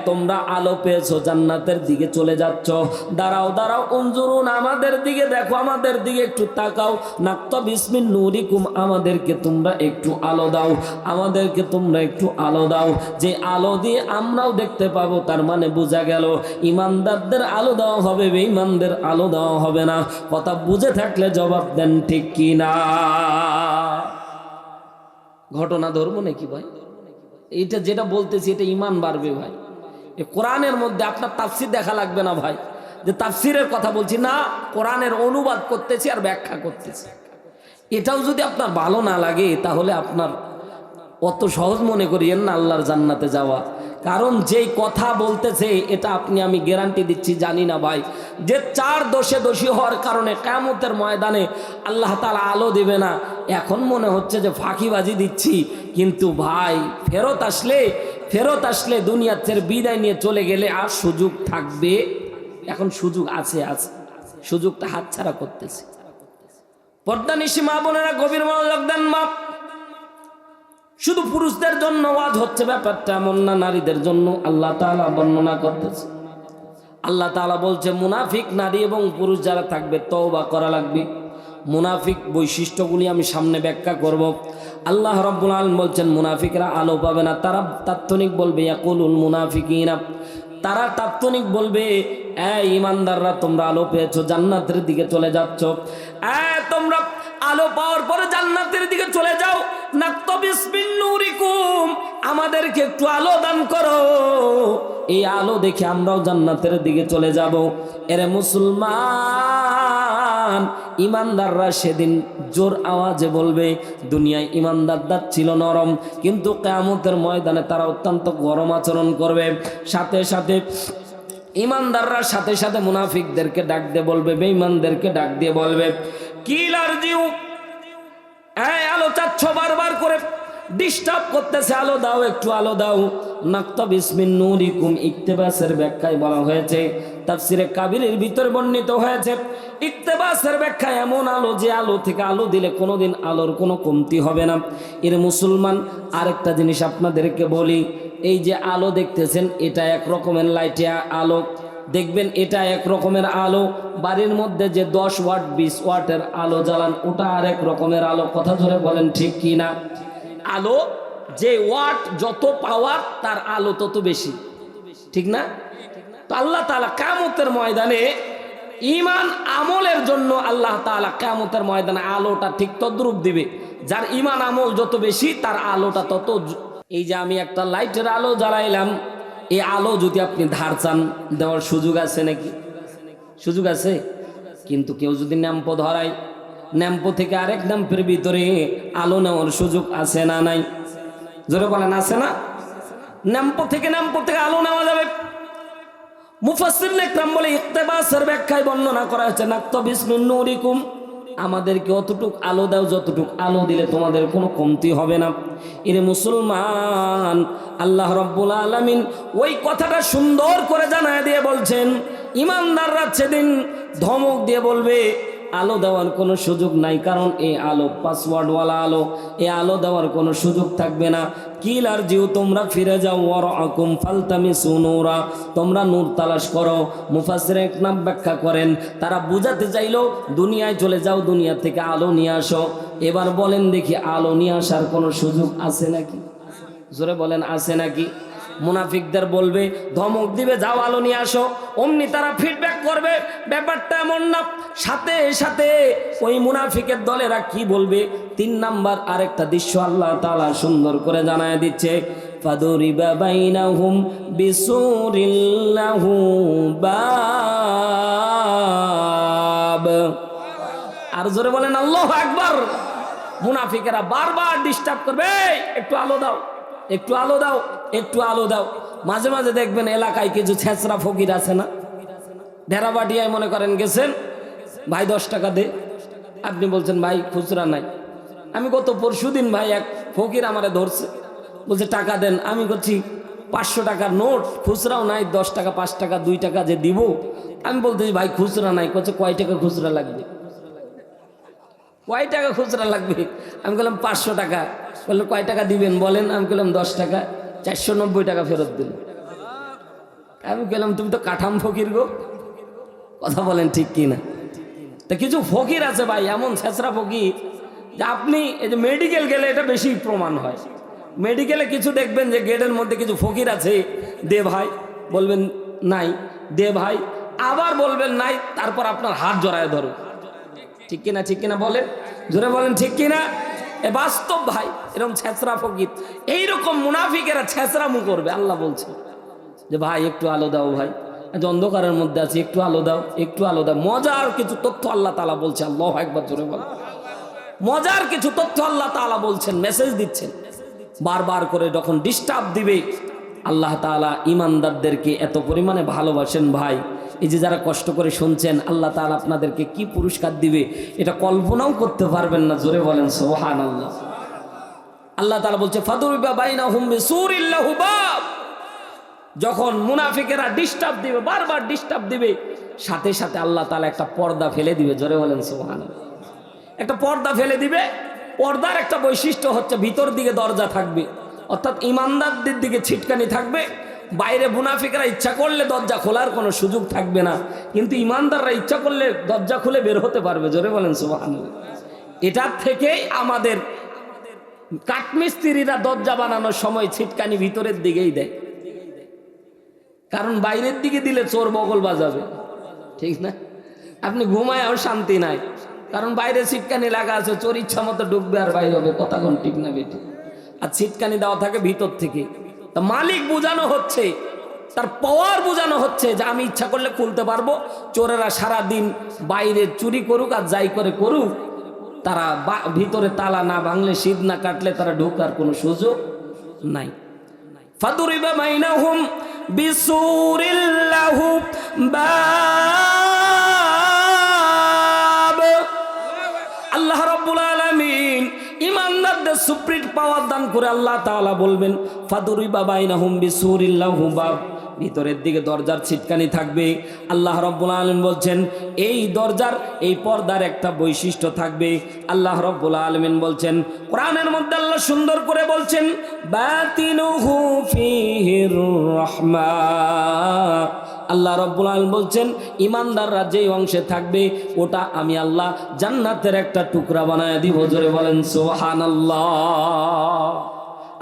তোমরা আলো পেয়েছো, জান্নাতের দিকে চলে যাচ্ছ, দাঁড়াও দাঁড়াও, উনজুরুনা, আমাদের দিকে দেখো, আমাদের দিকে একটু তাকাও, নাক্তাবিস মিন নূরিকুম, আমাদেরকে তোমরা একটু আলো দাও, আমাদেরকে তোমরা একটু আলো দাও, যে আলো দিয়ে আমরাও দেখতে পাবো। তার মানে বোঝা গেল ইমানদারদের আলো দেওয়া হবে, বেঈমানদের আলো দেওয়া হবে না। কথা বুঝে থাকলে জবাব দেন ঠিক কি না। ঘটনা ধরবো নাকি ভাই? এইটা যেটা বলতেছি এটা ইমান বাড়বে ভাই। এ কোরআনের মধ্যে আপনার তাফসির দেখা লাগবে না ভাই, যে তাফসিরের কথা বলছি না, কোরআনের অনুবাদ করতেছি আর ব্যাখ্যা করতেছি। এটাও যদি আপনার ভালো না লাগে তাহলে আপনার অত সহজ মনে করিয়েন না আল্লাহর জান্নাতে যাওয়া। কারণ যেই কথা বলতেছে এটা আপনি আমি গ্যারান্টি দিচ্ছি, জানি না ভাই, যে 4 দোষে দোষী হওয়ার কারণে কিয়ামতের ময়দানে আল্লাহ তাআলা আলো দেবে না। এখন মনে হচ্ছে যে ফাঁকিবাজি দিচ্ছি, কিন্তু ভাই ফেরত আসলে দুনিয়ার ছেড়ে বিদায় নিয়ে চলে গেলে আর সুযোগ থাকবে? এখন সুযোগ আছে, সুযোগটা হাতছাড়া করতেছে। পর্দানিশী মা বোনেরা গভীর মনোযোগ দেন। মা, শুধু পুরুষদের জন্য ওয়াজ হচ্ছে ব্যাপারটা এমন না, নারীদের জন্য আল্লাহ তাআলা বর্ণনা করতেছে। আল্লাহ তাআলা বলছে মুনাফিক নারী এবং পুরুষ যারা থাকবে তওবা করা লাগবে। মুনাফিক বৈশিষ্ট্যগুলি আমি সামনে ব্যাখ্যা করব। আল্লাহ রাব্বুল আলামিন বলছেন মুনাফিকরা আলো পাবে না। তারা তাৎক্ষণিক বলবে ইয়াকুলুল মুনাফিকিনা, তারা তাৎক্ষণিক বলবে ইমানদাররা তোমরা আলো পেয়েছো, জান্নাতের দিকে চলে যাচ্ছ, তোমরা আলো পাওয়ার পরে জান্নাতের দিকে চলে যাও, নাক্তাবিস মিন নূরিকুম, আমাদেরকে একটু আলো দান করো, এই আলো দেখে আমরাও জান্নাতের দিকে চলে যাব। এরে মুসলমান, ইমানদাররা সেদিন জোর আওয়াজে বলবে। দুনিয়ায় ইমানদাররা ছিল নরম, কিন্তু কিয়ামতের ময়দানে তারা অত্যন্ত গরম আচরণ করবে। সাথে সাথে ইমানদাররা সাথে সাথে মুনাফিকদেরকে ডাক দিয়ে বলবে, বেঈমানদেরকে ডাক দিয়ে বলবে, কিলার জিউ, আলো চাচ্ছ, বারবার করে ডিস্টার্ব করতেছে, আলো দাও, একটু আলো দাও। নাক্তাবিস মিন নূরিকুম, ইকতিবাসের ব্যাখ্যায় বলা হয়েছে, তাফসিরে কাবিরের ভিতরে বর্ণিত হয়েছে, ইকতিবাসের ব্যাখ্যা এমন আলো যে আলো থেকে আলো দিলে কোনোদিন আলোর কোনো কমতি হবে না। এর মুসলমান, আরেকটা জিনিস আপনাদেরকে বলি, এই যে আলো দেখতেছেন এটা এক রকমের লাইটে আলো, দেখবেন এটা এক রকমের আলো। বাড়ির মধ্যে যে 10 ওয়াট 20 ওয়াটের আলো জ্বালান ওটা আরেক রকমের আলো। কথা ধরে বলেন ঠিক কি না? আলো যে ওয়াট যত পাওয়ার তার আলো তত বেশি, ঠিক না? তো আল্লাহ তাআলা কিয়ামতের ময়দানে ঈমান আমলের জন্য আল্লাহ তাআলা কিয়ামতের ময়দানে আলোটা ঠিক তদ্রূপ দিবে। যার ঈমান আমল যত বেশি তার আলোটা তত। এই যে আমি একটা লাইটের আলো জ্বালাইলাম, এই আলো যদি আপনি ধার চান দেওয়ার সুযোগ আছে নাকি? সুযোগ আছে। কিন্তু কেউ যদি ন্যাম্পো ধরায়, ন্যাম্পো থেকে আরেক ন্যাম্পের ভিতরে আলো নেওয়ার সুযোগ আছে না নাই? জোরে বলেন আছে না? ন্যাম্পো থেকে আলো নেওয়া যাবে। মুফাসসিরুল ইকরাম বলে ইকতিবাসের ব্যাখ্যায় বর্ণনা করা হয়েছে, নাক্তাবিস মিন নূরিকুম, আমাদেরকে অতটুক আলো দাও যতটুক আলো দিলে তোমাদের কোনো কমতি হবে না। এর মুসলমান, আল্লাহ রাব্বুল আলামিন ওই কথাটা সুন্দর করে জানায় দিয়ে বলছেন, ইমানদাররা সেদিন ধমক দিয়ে বলবে আলো দেওয়ার কোনো সুযোগ নাই, কারণ এই আলো পাসওয়ার্ডওয়ালা আলো, এই আলো দেওয়ার কোনো সুযোগ থাকবে না। কিলার জিউ, তোমরা ফিরে যাও, ওয়ারাকুম ফালতামিসু নূরা, তোমরা নূর তালাশ করো। মুফাসসির ইকরাম ব্যাখ্যা করেন, তারা বুঝাতে চাইলো দুনিয়ায় চলে যাও, দুনিয়া থেকে আলো নিয়ে আসো। এবার বলেন দেখি আলো নিয়ে আসার কোনো সুযোগ আছে নাকি? জোরে বলেন আছে নাকি? মুনাফিকদের বলবে, ধমক দিবে, যাও আলো নিয়ে আসো, অমনি তারা ফিডব্যাক করবে। ব্যাপারটা এমন না। সাথে সাথে ওই মুনাফিকের দলেরা কি বলবে? 3 নাম্বার আরেকটা দৃশ্য আল্লাহ তাআলা সুন্দর করে জানায় দিচ্ছে, ফাদুরিবা বাইনাহুম বিসুরিল লাহু বাব। আর জোরে বলেন আল্লাহু আকবার। মুনাফিকেরা বারবার ডিস্টার্ব করবে, একটু আলো দাও, একটু আলো দাও, একটু আলো দাও। মাঝে মাঝে দেখবেন এলাকায় কিছু ছেঁচড়া ফকির আছে না, ঢেরাবাটিয়ায় মনে করেন গেছেন, ভাই 10 টাকা দে, আপনি বলছেন ভাই খুচরা নাই। আমি গত পরশুদিন ভাই এক ফকির আমারে ধরছে, বলছে টাকা দেন। আমি করছি 500 টাকার নোট, খুচরাও নাই, 10 টাকা 5 টাকা 2 টাকা যে দিব। আমি বলতেছি ভাই খুচরা নাই। করছে কয় টাকা খুচরা লাগবে? কয় টাকা খুচরা লাগবে? আমি বললাম 500 টাকা। বললো কয় টাকা দিবেন বলেন? আমি বললাম 10 টাকা। 490 টাকা ফেরত দিল। আমি গেলাম, তুমি তো কাঠাম ফকির গো, কথা বলেন ঠিক কি না? তা কিছু ফকির আছে ভাই, এমন ছেঁচড়া ফকির যে আপনি এই যে মেডিকেল গেলে এটা বেশি প্রমাণ হয়। মেডিকেলে কিছু দেখবেন যে গেটের মধ্যে কিছু ফকির আছে, দে ভাই, বলবেন নাই, দে ভাই, আবার বলবেন নাই, তারপর আপনার হাত জড়ায় ধরো। ঠিক কিনা, ঠিক কিনা বলেন, জোরে বলেন ঠিক কিনা? এ বাস্তব ভাই, এরকম ছেঁচড়া ফকির, এইরকম মুনাফিকেরা ছেঁচড়ামু করবে। আল্লাহ বলছে যে ভাই একটু আলো দাও, ভাই অন্ধকারের মধ্যে আছি, একটু আলো দাও, একটু আলো দাও। মজার কিছু তথ্য আল্লাহ তাআলা বলছে, আল্লাহু আকবার, জোরে বল। মজার কিছু তথ্য আল্লাহ তাআলা বলছেন, মেসেজ দিচ্ছেন বারবার করে। যখন ডিস্টার্ব দিবে, আল্লাহ তাআলা ইমানদারদেরকে এত পরিমাণে ভালোবাসেন ভাই। এই যে যারা কষ্ট করে শুনছেন, আল্লাহ তাআলা আপনাদেরকে কি পুরস্কার দিবে এটা কল্পনাও করতে পারবেন না, জোরে বলেন সুবহানাল্লাহ। আল্লাহ তাআলা বলছে ফাদুরিবা বাইনাহুম বিসুরিন লাহু বাব। যখন মুনাফিকেরা ডিস্টার্ব দিবে, বারবার ডিস্টার্ব দিবে, সাথে সাথে আল্লাহ তাআলা একটা পর্দা ফেলে দিবে, জোরে বলেন সুবহানাল্লাহ। একটা পর্দা ফেলে দিবে। পর্দার একটা বৈশিষ্ট্য হচ্ছে ভিতর দিকে দরজা থাকবে, অর্থাৎ ইমানদারদের দিকে ছিটকানি থাকবে। বাইরে মুনাফিকরা ইচ্ছা করলে দরজা খোলার কোনো সুযোগ থাকবে না, কিন্তু ইমানদাররা ইচ্ছা করলে দরজা খুলে বের হতে পারবে, জোরে বলেন সুবহানাল্লাহ। এটার থেকেই আমাদের কাঠমিস্ত্রিরা দরজা বানানোর সময় ছিটকানি ভিতরের দিকেই দেয়, কারণ বাইরের দিকে দিলে চোর বগল বাজাবে, ঠিক না? আপনি ঘুমায়ও শান্তি নাই, কারণ বাইরে ছিটকানি লাগা আছে, চোর ইচ্ছা মতো ঢুকবে আর বাইরে হবে, কথা কোন ঠিক না বেটি? আর ছিটকানি দেওয়া থাকে ভিতর থেকে। তা মালিক বোঝানো হচ্ছে, তার পাওয়ার বোঝানো হচ্ছে যে আমি ইচ্ছা করলে খুলতে পারবো। চোরেরা সারা দিন বাইরে চুরি করুক আর যাই করে করুক, তারা ভিতরে তালা না ভাঙলে, শীত না কাটলে তারা ঢোকার কোনো সুযোগ নাই। ফাদুরিবা বাইনাহুম বিসুরিল লাহু বাব। আল্লাহ রাব্বুল আলামিন ইমানদারদের সুপ্রিম পাওয়ার দান করে আল্লাহ তাআলা বলবেন ফাদুরিবা বাইনাহুম বিসুরিল লাহু বাব। ভিতরের দিকে দরজার ছিটকানি থাকবে। আল্লাহ রাব্বুল আলামিন বলছেন এই দরজার, এই পর্দার একটা বৈশিষ্ট্য থাকবে। আল্লাহ রাব্বুল আলামিন বলছেন কোরআনের মধ্যে, আল্লাহ সুন্দর করে বলছেন বাতিনুহু ফীহির রাহমা। আল্লাহ রাব্বুল আলামিন বলছেন ইমানদাররা যেই অংশে থাকবে ওটা আমি আল্লাহ জান্নাতের একটা টুকরা বানায় দিব, জোরে বলেন সুবহানাল্লাহ।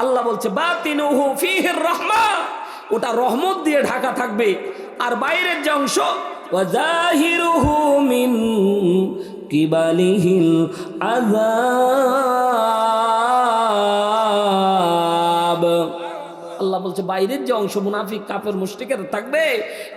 আল্লাহ বলছে বাতিনুহু ফীহির রাহমা, ওটা রহমত দিয়ে ঢাকা থাকবে। আর বাইরের যে অংশ ওয়াজাহিরুহু মিন কিবালিহিল আযাব। আল্লাহ বলছে বাইরের যে অংশ মুনাফিক কাফের মুশরিকের থাকবে,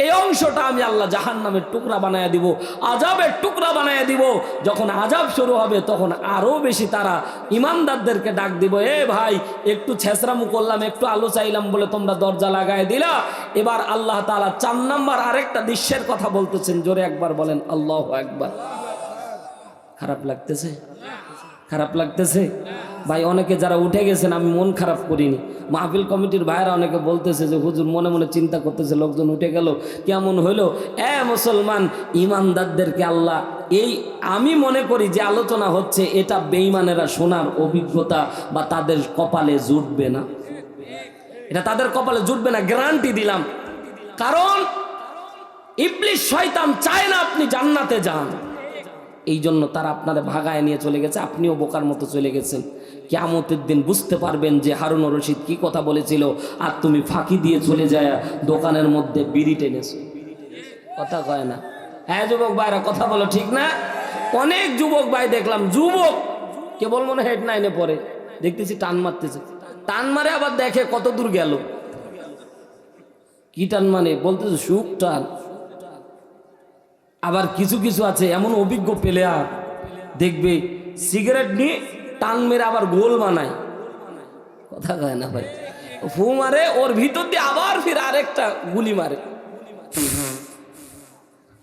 এই অংশটা আমি আল্লাহ জাহান্নামের টুকরা বানায় দিব, আযাবের টুকরা বানায় দিব। যখন আযাব শুরু হবে তখন আরো বেশি তারা ইমানদারদেরকে ডাক দিব, এ ভাই একটু ছেঁচড়ামু করলাম, একটু আলো চাইলাম বলে তোমরা দরজা লাগায় দিলা। এবার আল্লাহ তাআলা 4 নাম্বার আরেকটা দৃশ্যের কথা বলতেছেন, জোরে একবার বলেন আল্লাহু আকবার। খারাপ লাগতেছে? খারাপ লাগতেছে ভাই? অনেকে যারা উঠে গেছেন আমি মন খারাপ করিনি। মাহফিল কমিটির ভাইরা অনেকে বলতেছে যে হুজুর মনে মনে চিন্তা করতেছে লোকজন উঠে গেল, কেমন হইলো। মুসলমান ইমানদারদেরকে আল্লাহ, এই আমি মনে করি যে আলোচনা হচ্ছে এটা বেঈমানেরা শোনার অভিজ্ঞতা বা তাদের কপালে জুটবে না, এটা তাদের কপালে জুটবে না, গ্যারান্টি দিলাম। কারণ ইবলিস শয়তান চায় না আপনি জান্নাতে যান, এই জন্য তারা আপনাদের ভাগায় নিয়ে চলে গেছে, আপনিও বোকার মতো চলে গেছেন। কিয়ামতের দিন বুঝতে পারবেন যে হারুন রশিদ কি কথা বলেছিল, আর তুমি ফাঁকি দিয়ে চলে যায় দোকানের মধ্যে বিড়ি টেনেছো। কথা কয় না? হ্যাঁ যুবক ভাইরা কথা বলো, ঠিক না? অনেক যুবক ভাই দেখলাম, যুবক কেবল মনে হেড 9-এ পড়ে, দেখতেছি টান মারতেছে, টান মারে আবার দেখে কত দূর গেল। কি টান মানে? বলতেছে সুখ টান। আবার কিছু কিছু আছে এমন অভিজ্ঞ প্লেয়ার, দেখবে সিগারেট নিয়ে টান মেরে আবার গোল বানায়। কথা কয় না ভাই? ফু মারে, ওর ভিতর দিয়ে আবার ফির আরেকটা গুলি মারে।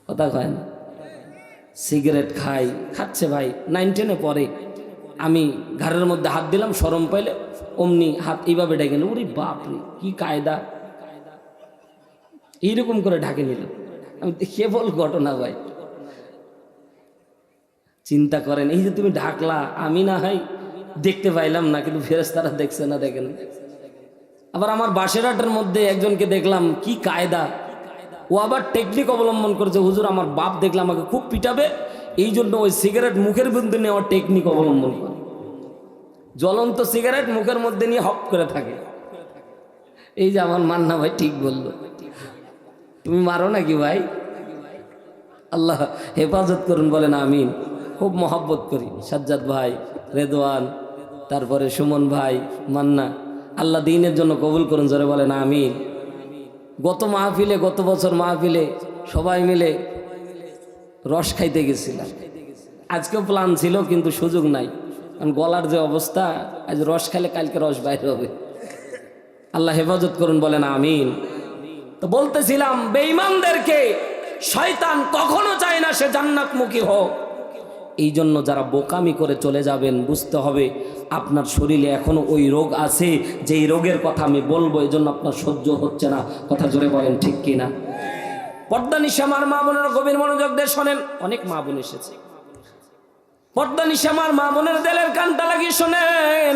কথা কয় না? সিগারেট খাচ্ছে ভাই, 9-10-এ পড়ে। আমি ঘাড়ের মধ্যে হাত দিলাম, শরম পাইলে অমনি হাত এইভাবে ডেকে নিল। ওরে বাপরে কি কায়দা, এইরকম করে ঢাকে নিল। আমি কেবল ঘটনা ভাই, চিন্তা করেন, এই যে তুমি ঢাকলা, আমি না হয় দেখতে পাইলাম না, কিন্তু ফেরেশতারা দেখছে না, দেখেন আবার আমার বাসেরহাটের মধ্যে একজনকে দেখলাম, কি কায়দা, ও আবার টেকনিক অবলম্বন করেছে, হুজুর আমার বাপ দেখলে আমাকে খুব পিটাবে, এই জন্য ওই সিগারেট মুখের মধ্যে নেওয়ার টেকনিক অবলম্বন করে, জ্বলন্ত সিগারেট মুখের মধ্যে নিয়ে হপ করে থাকে। এই যে আমার মান্না ভাই ঠিক বললো, তুমি মারো নাকি ভাই? আল্লাহ হেফাজত করুন, বলেন আমিন। খুব মহব্বত করি সাজ্জাদ ভাই, রেদওয়ান, তারপরে সুমন ভাই, মান্না, আল্লাহ দিনের জন্য কবুল করুন, জোরে বলেন আমিন। গত মাহফিলে, গত বছর মাহফিলে সবাই মিলে রস খাইতে গেছিলাম, আজকেও প্ল্যান ছিল কিন্তু সুযোগ নাই, কারণ গলার যে অবস্থা, আজ রস খেলে কালকে রস বাইরে হবে। আল্লাহ হেফাজত করুন, বলেন আমিন। তো বলতেছিলাম, বেঈমানদেরকে শয়তান কখনো চায় না সে জান্নাতমুখী হোক। এই জন্য যারা বোকামি করে চলে যাবেন, বুঝতে হবে আপনার শরীরে এখনো ওই রোগ আছে, যেই রোগের কথা আমি বলবো, এই জন্য আপনার সহ্য হচ্ছে না। কথা জোরে বলেন ঠিক কিনা? পর্দা নিশামার মা বোনেরা গভীর মনোযোগ দিয়ে শোনেন, অনেক মা বোন এসেছে, পর্দা নিশামার মা বোনের দিলের কানটা লাগিয়ে শোনেন।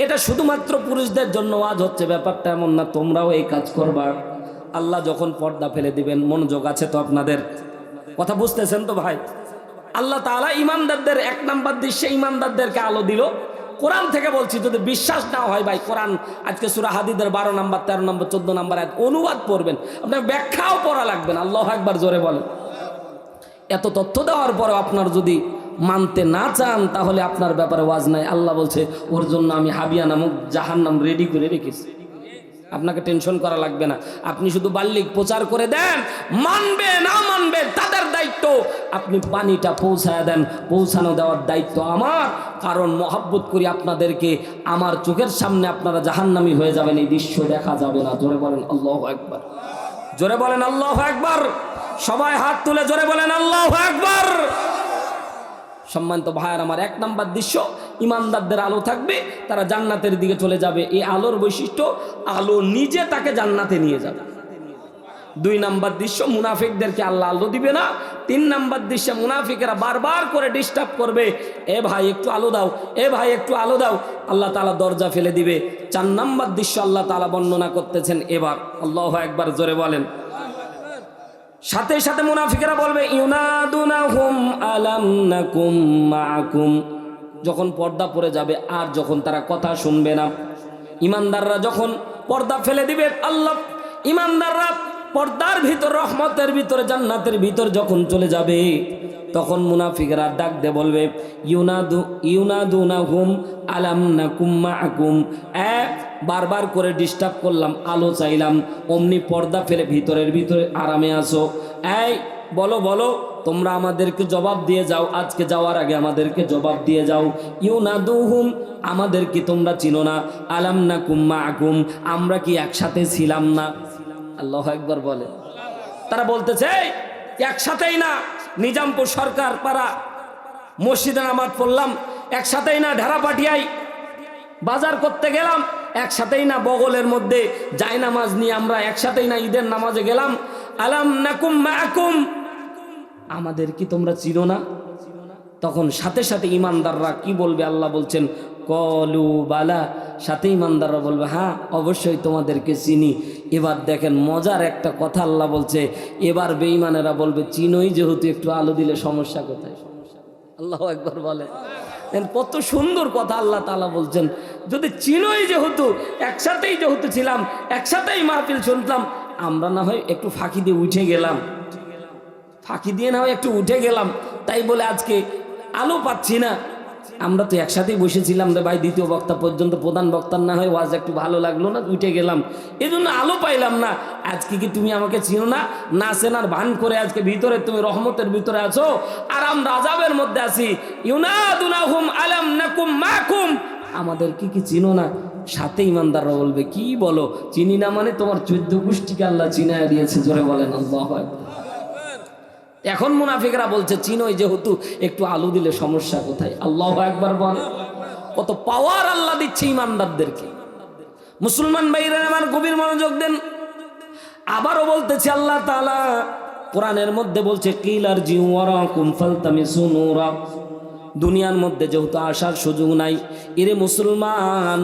এটা শুধুমাত্র পুরুষদের জন্য আজ হচ্ছে, ব্যাপারটা এমন না, তোমরাও এই কাজ করবা। আল্লাহ যখন পর্দা ফেলে দিবেন, মনোযোগ আছে তো আপনাদের? কথা বুঝতেছেন তো ভাই? আল্লাহ তাআলা ইমানদারদের 1 নাম্বার দৃশ্যে ইমানদারদেরকে আলো দিল। কোরআন থেকে বলছি, যদি বিশ্বাস না হয় ভাই, কোরআন আজকে সূরা হাদীদের 12 নাম্বার, 13 নাম্বার, 14 নাম্বার আয়াত অনুবাদ পড়বেন, আপনার ব্যাখ্যাও পড়া লাগবে না। আল্লাহু আকবার, জোরে বলেন। এত তথ্য দেওয়ার পরেও আপনার যদি মানতে না চান, তাহলে আপনার ব্যাপারে ওয়াজ নাই। আল্লাহ বলছে, ওর জন্য আমি হাবিয়া নামক জাহান্নাম রেডি করে রেখেছি, আপনাকে টেনশন করা লাগবে না। আপনি শুধু বাল্যিক প্রচার করে দেন, মানবে না মানবে তাদের দায়িত্ব। আপনি পানিটা পৌঁছায় দেন, পৌঁছানো দেওয়ার দায়িত্ব আমার, কারণ মহব্বত করি আপনাদেরকে। আমার চোখের সামনে আপনারা জাহান্নামী হয়ে যাবেন, এই দৃশ্য দেখা যাবে না। জোরে বলেন আল্লাহু আকবার, জোরে বলেন আল্লাহু আকবার। সবাই হাত তুলে জোরে বলেন আল্লাহু আকবার। সম্মানিত ভাইয়ার আমার, 1 নাম্বার দৃশ্য, ইমানদারদের আলো থাকবে, তারা জান্নাতের দিকে চলে যাবে। এই আলোর বৈশিষ্ট্য, আলো নিজে তাকে জান্নাতে নিয়ে যাবে। 2 নাম্বার দৃশ্য, মুনাফিকদেরকে আল্লাহ আলো দিবে না। 3 নাম্বার দৃশ্যে মুনাফিকেরা বারবার করে ডিস্টার্ব করবে, এ ভাই একটু আলো দাও, এ ভাই একটু আলো দাও, আল্লাহ তাআলা দরজা ফেলে দিবে। 4 নাম্বার দৃশ্য আল্লাহ তাআলা বর্ণনা করতেছেন এবার, আল্লাহু আকবার, জোরে বলেন। সাথে সাথে মুনাফিকেরা বলবে, ইউনাদুনাহুম আলাম নাকুম মাআকুম। যখন পর্দা পড়ে যাবে, আর যখন তারা কথা শুনবে না, ইমানদাররা যখন পর্দা ফেলে দিবে, আল্লাহ ইমানদাররা পর্দার ভিতর, রহমতের ভিতরে, জান্নাতের ভিতর যখন চলে যাবে, তখন মুনাফিকরা ডাক দিয়ে বলবে, ইউনাদুনাহুম আলাম নাকুম মাআকুম। বারবার করে ডিস্টার্ব করলাম, আলো চাইলাম, অমনি পর্দা ফেলে ভিতরের ভিতরে আরামে আসো। এই বলো বলো, তোমরা আমাদেরকে জবাব দিয়ে যাও, আজকে যাওয়ার আগে আমাদেরকে জবাব দিয়ে যাও। ইউনাদুহুম, আমাদের কি তোমরা চিনো না? আলাম নাকুম মাআকুম, আমরা কি একসাথে ছিলাম না? আল্লাহু আকবার বলে। তারা বলতেছে, একসাথেই না, নিজামপুর সরকার পাড়া মসজিদে নামাজ পড়লাম একসাথেই না, ঢারা পাটিয়াই বাজার করতে গেলাম একসাথেই না, বগলের মধ্যে জায়নামাজ নিয়ে আমরা একসাথেই না ঈদের নামাজে গেলাম। আলাম নাকুম মাআকুম, আমাদের কি তোমরা চিনো না? তখন সাথে সাথে ইমানদাররা কি বলবে? আল্লাহ বলছেন, কলু বালা, সাথে ইমানদাররা বলবে, হ্যাঁ অবশ্যই তোমাদেরকে চিনি। এবার দেখেন মজার একটা কথা আল্লাহ বলছে, এবার বেঈমানেরা বলবে, চিনোই যেহেতু, একটু আলো দিলে সমস্যা কোথায়? আল্লাহু আকবার বলে। কত সুন্দর কথা আল্লাহ তাআলা বলছেন, যদি চিনোই যেহেতু, একসাথেই যেহেতু ছিলাম, একসাথেই মাহফিল শুনতাম, আমরা না হয় একটু ফাঁকি দিয়ে উঠে গেলাম, ফাঁকি দিয়ে না হয় একটু উঠে গেলাম, তাই বলে আজকে আলো পাচ্ছি না। আমরা তো একসাথেই বসেছিলাম রে ভাই, দ্বিতীয় বক্তা পর্যন্ত, প্রধান বক্তার না হয় ওয়াজ একটু ভালো লাগলো না, উঠে গেলাম, এই জন্য আলো পাইলাম না। আজকে কি তুমি আমাকে চিনো না? না চেনার ভান করে আজকে ভিতরে তুমি রহমতের ভিতরে আছো, আর আমরা আযাবের মধ্যে আছি। ইউনাদুনাহুম আলাম নাকুম মাকুম, আমাদের কি চিনো না? সাথে ইমানদাররা বলবে, কি বলো চিনি না মানে? তোমার 14 গোষ্ঠীকে আল্লাহ চিনায় দিয়েছে, জোরে বলেন আল্লাহু আকবার। এখন মুনাফিকরা বলছে, চিনোই যেহেতু, একটু আলো দিলে সমস্যা কোথায়? আল্লাহু আকবার বল। কত পাওয়ার আল্লাহ দিচ্ছে ইমানদারদেরকে। মুসলমান ভাইরা আমার, গভীর মনোযোগ দেন। আবারও বলতেছে আল্লাহ তাআলা কোরআনের মধ্যে বলছে, কিলার জিউ ওয়ারাকুম ফালতামিসু নূরা, দুনিয়ার মধ্যে যেহেতু আসার সুযোগ নাই, এরে মুসলমান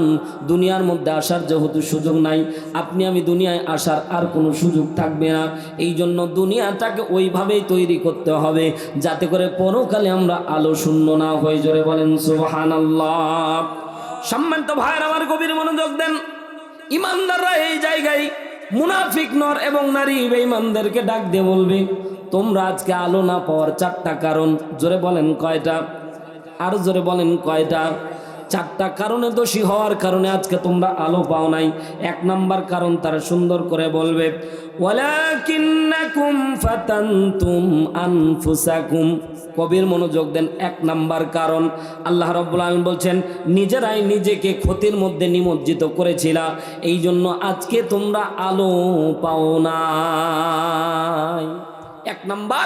দুনিয়ার মধ্যে আসার যেহেতু সুযোগ নাই, আপনি আমি দুনিয়ায় আসার আর কোনো সুযোগ থাকবে না। এই জন্য দুনিয়াটাকে ওইভাবেই তৈরি করতে হবে যাতে করে পরকালে আমরা আলো শূন্য না হয়ে, জোরে বলেন সুবহানাল্লাহ। সম্মানিত ভাইয়ের আমার গভীর মনোযোগ দেন। ইমানদাররা এই জায়গায় মুনাফিক নর এবং নারী বেঈমানদেরকে ডাক দিয়ে বলবে, তোমরা আজকে আলো না পাওয়ার চারটা কারণ, জোরে বলেন কয়টা? আর জোরে বলেন কয়টা? চারটা কারণে দোষী হওয়ার কারণে আজকে তোমরা আলো পাও নাই। এক নাম্বার কারণ তারা সুন্দর করে বলবে, ওয়ালাকিন্নাকুম ফাতানতুম আনফুসাকুম। কবির মনোযোগ দেন। এক নাম্বার কারণ আল্লাহ রাব্বুল আলামিন বলছেন, নিজেরাই নিজেকে ক্ষতির মধ্যে নিমজ্জিত করেছিল, এই জন্য আজকে তোমরা আলো পাও নাই। এক নাম্বার,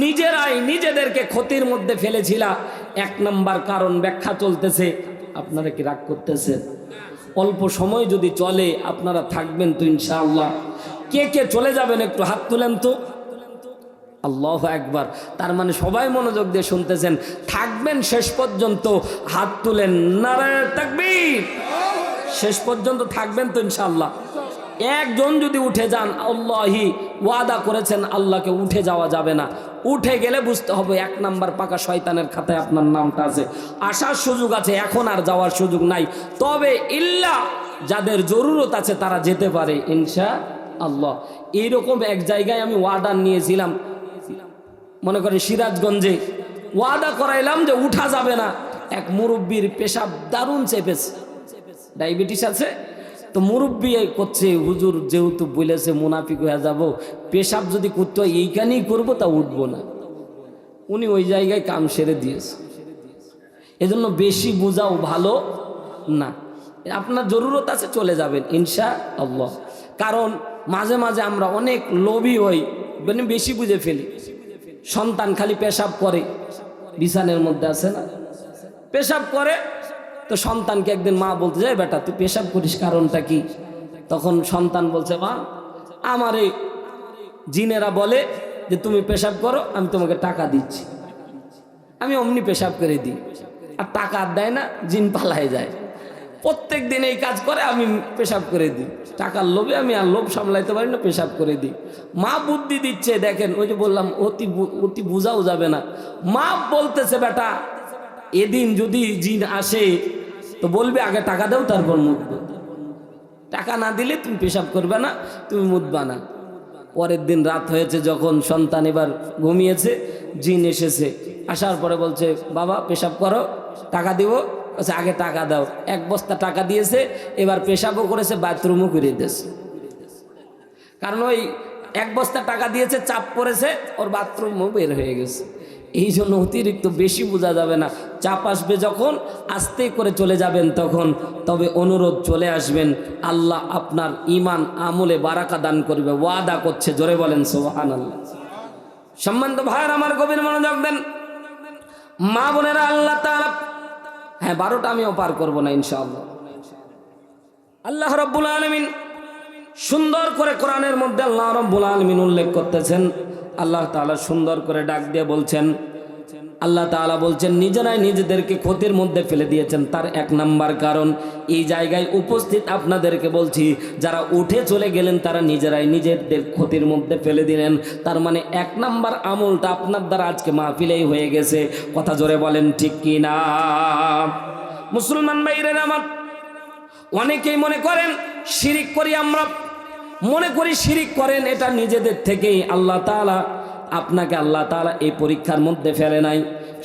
নিজেরাই নিজেদেরকে ক্ষতির মধ্যে ফেলেছিল। এক নাম্বার কারণ ব্যাখ্যা চলতেছে। আপনারা কি রাগ করতেছেন? অল্প সময় যদি চলে আপনারা থাকবেন তো ইনশাআল্লাহ। কে কে চলে যাবেন একটু হাত তুলেন তো। আল্লাহু আকবার। তার মানে সবাই মনোযোগ দিয়ে শুনতেছেন। থাকবেন শেষ পর্যন্ত, হাত তুলেন, নারায়ে তাকবীর। শেষ পর্যন্ত থাকবেন তো ইনশাআল্লাহ। একজন যদি উঠে যান, আল্লাহি ওয়াদা করেছেন আল্লাহকে উঠে যাওয়া যাবে না। উঠে গেলে বুঝতে হবে এক নাম্বার পাকা শয়তানের খাতায় আপনার নামটা আছে। আসার সুযোগ আছে, এখন আর যাওয়ার সুযোগ নাই। তবে ইল্লা যাদের জরুরত আছে তারা যেতে পারে ইনশাআল্লাহ। এইরকম এক জায়গায় আমি ওয়াদা নিয়েছিলাম, মনে করেন সিরাজগঞ্জে। ওয়াদা করাইলাম যে উঠা যাবে না। এক মুরব্বীর পেশাব দারুণ চেপেছে, ডায়াবেটিস আছে তো। মুরব্বী করছে, হুজুর যেহেতু বলেছে মুনাফিক হয়ে যাব, পেশাব যদি করতে হয় এইখানেই করবো, তা উঠবো না। উনি ওই জায়গায় কাম সেরে দিয়েছে। এজন্য বেশি বোঝাও ভালো না। আপনার জরুরত আছে চলে যাবেন ইনশাআল্লাহ। কারণ মাঝে মাঝে আমরা অনেক লোভী হই, মানে বেশি বুঝে ফেলি। সন্তান খালি পেশাব করে, বিছানের মধ্যে আছে না, পেশাব করে। তো সন্তানকে একদিন মা বলতে যায়, বেটা তুই পেশাব করিস কারণটা কি? তখন সন্তান বলছে, মা আমারে জিনেরা বলে যে তুমি পেশাব করো, আমি তোমাকে টাকা দিচ্ছি, আমি অমনি পেশাব করে দিই। আর টাকা আর দেয় না, জিন পালায় যায়। প্রত্যেক দিন এই কাজ করে, আমি পেশাব করে দিই। টাকার লোভে আমি আর লোভ সামলাইতে পারি না, পেশাব করে দিই। মা বুদ্ধি দিচ্ছে, দেখেন ওই যে বললাম অতি বুঝাও যাবে না। মা বলতেছে, বেটা এদিন যদি জিন আসে তো বলবে আগে টাকা দাও তারপর মুতবে, টাকা না দিলে তুমি পেশাব করবে না, তুমি মুতবা না। পরের দিন রাত হয়েছে, যখন সন্তান এবার ঘুমিয়েছে, জিন এসেছে। আসার পরে বলছে, বাবা পেশাব করো, টাকা দিব। আচ্ছা আগে টাকা দাও। এক বস্তা টাকা দিয়েছে, এবার পেশাবও করেছে, বাথরুমও করে দিয়েছে। কারণ ওই এক বস্তা টাকা দিয়েছে, চাপ পড়েছে, ওর বাথরুমও বের হয়ে গেছে। এই জন্য অতিরিক্ত বেশি বোঝা যাবে না। চাপ আসবে যখন, আস্তে করে চলে যাবেন তখন। তবে অনুরোধ চলে আসবেন, আল্লাহ আপনার ইমান আমলে বারাকা দান করবে, ওয়াদা করছে, জোরে বলেন সুবহানাল্লাহ। সম্মানিত ভাইয়ের আমার গভীর মনোযোগ দেন। মা বোনেরা, আল্লাহ তাআলা, হ্যাঁ 12টা আমিও পার করব না ইনশাআল্লাহ। আল্লাহ রাব্বুল আলামিন সুন্দর করে কোরআনের মধ্যে আল্লাহ রাব্বুল আলামিন উল্লেখ করতেছেন। আল্লাহ তাআলা সুন্দর করে ডাক দিয়ে বলছেন, আল্লাহ তাআলা বলছেন নিজেরাই নিজেদেরকে ক্ষতির মধ্যে ফেলে দিয়েছেন। তার এক নাম্বার কারণ এই জায়গায় উপস্থিত আপনাদেরকে বলছি, যারা উঠে চলে গেলেন তারা নিজেরাই নিজেদের ক্ষতির মধ্যে ফেলে দিলেন। তার মানে এক নাম্বার আমলটা আপনার দ্বারা আজকে মাহফিলেই হয়ে গেছে। কথা জোরে বলেন ঠিক কি না? মুসলমান ভাইরা আমার, অনেকেই মনে করেন শিরিক করি আমরা, মনে করি শিরিক করেন, এটা নিজেদের থেকেই। আল্লাহ তাআলা আপনাকে, আল্লাহ তাআলা এই পরীক্ষার মধ্যে ফেলে নাই।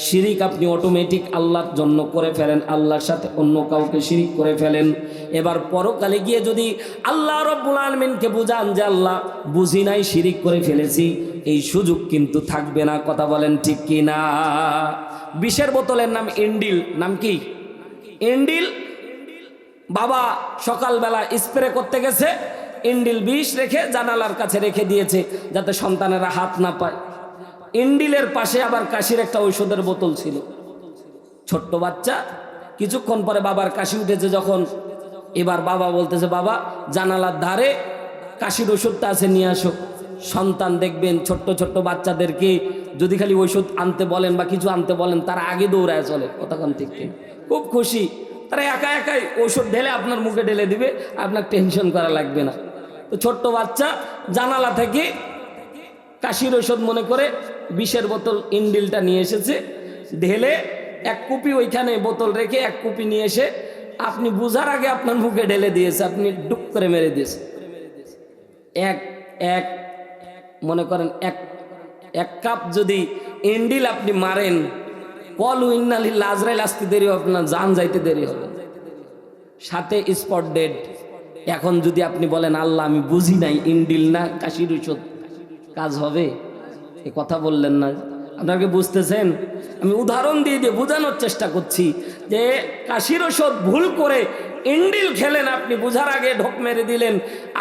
শিরিক আপনি অটোমেটিক আল্লাহর জন্য করে ফেলেন, আল্লাহর সাথে অন্য কাউকে শিরিক করে ফেলেন। এবার পরকালে গিয়ে যদি আল্লাহ রাব্বুল আলামিনকে বুঝান যে আল্লাহ বুঝি নাই, শিরিক করে ফেলেছি, এই সুযোগ কিন্তু থাকবে না। কথা বলেন ঠিক কি না? বিষের বোতলের নাম এন্ডিল। নাম কি? এন্ডিল। বাবা সকালবেলা স্প্রে করতে গেছে, ইন্ডিল বিষ রেখে জানালার কাছে রেখে দিয়েছে যাতে সন্তানেরা হাত না পায়। ইন্ডিলের পাশে আবার কাশির একটা ঔষধের বোতল ছিল। ছোট্ট বাচ্চা, কিছুক্ষণ পরে বাবার কাশি উঠেছে যখন, এবার বাবা বলতেছে, বাবা জানালার ধারে কাশির ওষুধটা আছে, নিয়ে আসো। সন্তান দেখবেন ছোট্ট ছোট্ট বাচ্চাদেরকে যদি খালি ঔষধ আনতে বলেন বা কিছু আনতে বলেন তারা আগে দৌড়ায় চলে, কতক্ষণ ঠিক কিনা, খুব খুশি। তারা একা একাই ঔষধ ঢেলে আপনার মুখে ঢেলে দিবে, আপনার টেনশন করা লাগবে না। তো ছোট্ট বাচ্চা জানালা থেকে কাশির ঔষধ মনে করে বিষের বোতল ইন্ডিলটা নিয়ে এসেছে, ঢেলে এক কুপি ওইখানে বোতল রেখে এক কুপি নিয়ে এসে আপনি বুঝার আগে আপনার মুখে ঢেলে দিয়েছে, আপনি ডুব করে মেরে দিয়েছে। এক এক মনে করেন এক কাপ যদি ইন্ডিল আপনি মারেন, কলু ইন্নালিল্লাহ, আজরাইল আসতে দেরি হবে, আপনার জান যাইতে দেরি হবে, সাথে স্পট ডেড। এখন যদি আপনি বলেন আল্লাহ আমি বুঝি নাই, ইন্ডিল না কাশির ঔষধ, কাজ হবে? এ কথা বললেন না, আপনাকে বুঝতেছেন? আমি উদাহরণ দিয়ে দিয়ে বোঝানোর চেষ্টা করছি যে কাশির ঔষধ ভুল করে ইন্ডিল খেলেন, আপনি বুঝার আগে ঢোক মেরে দিলেন,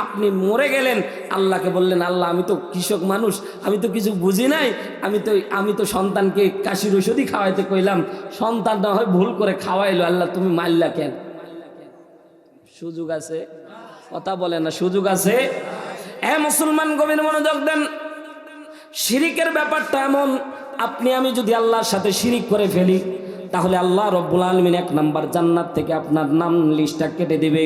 আপনি মরে গেলেন। আল্লাহকে বললেন আল্লাহ আমি তো কৃষক মানুষ, আমি তো কিছু বুঝি নাই, আমি তো সন্তানকে কাশির ঔষধই খাওয়াইতে কইলাম, সন্তান না হয় ভুল করে খাওয়াইলো, আল্লাহ তুমি মারলা কেন? সুযোগ আছে? কথা বলে না, সুযোগ আছে? মুসলমান গভীর মনোযোগ দেন। শিরিকের ব্যাপারটা এমন, আপনি আমি যদি আল্লাহর সাথে শিরিক করে ফেলি তাহলে আল্লাহ রব্বুল আলামিন 1 নাম্বার জান্নাত থেকে আপনার নাম লিস্টটা কেটে দেবে,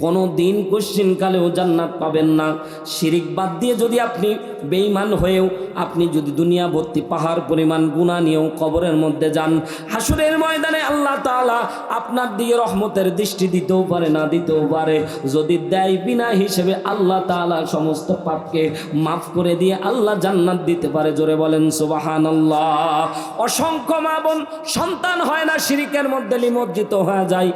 কোনো দিন কোশ্চিন কালেও জান্নাত পাবেন না। শিরিক বাদ দিয়ে যদি আপনি বেঈমান হয়েও আপনি যদি দুনিয়া ভর্তি পাহাড় পরিমাণ গুনাহ নিয়েও কবরের মধ্যে যান, হাসরের ময়দানে আল্লাহ তাআলা আপনার দিকে রহমতের দৃষ্টি দিতেও পারে, না দিতেও পারে। যদি দেয় বিনা হিসেবে আল্লাহ তাআলা সমস্ত পাপকে মাফ করে দিয়ে আল্লাহ জান্নাত দিতে পারে। জোরে বলেন সুবহানাল্লাহ। অসংখ্য মা বোন সন্তান হয় না, শিরিকের মধ্যে নিমজ্জিত হয়ে যায়।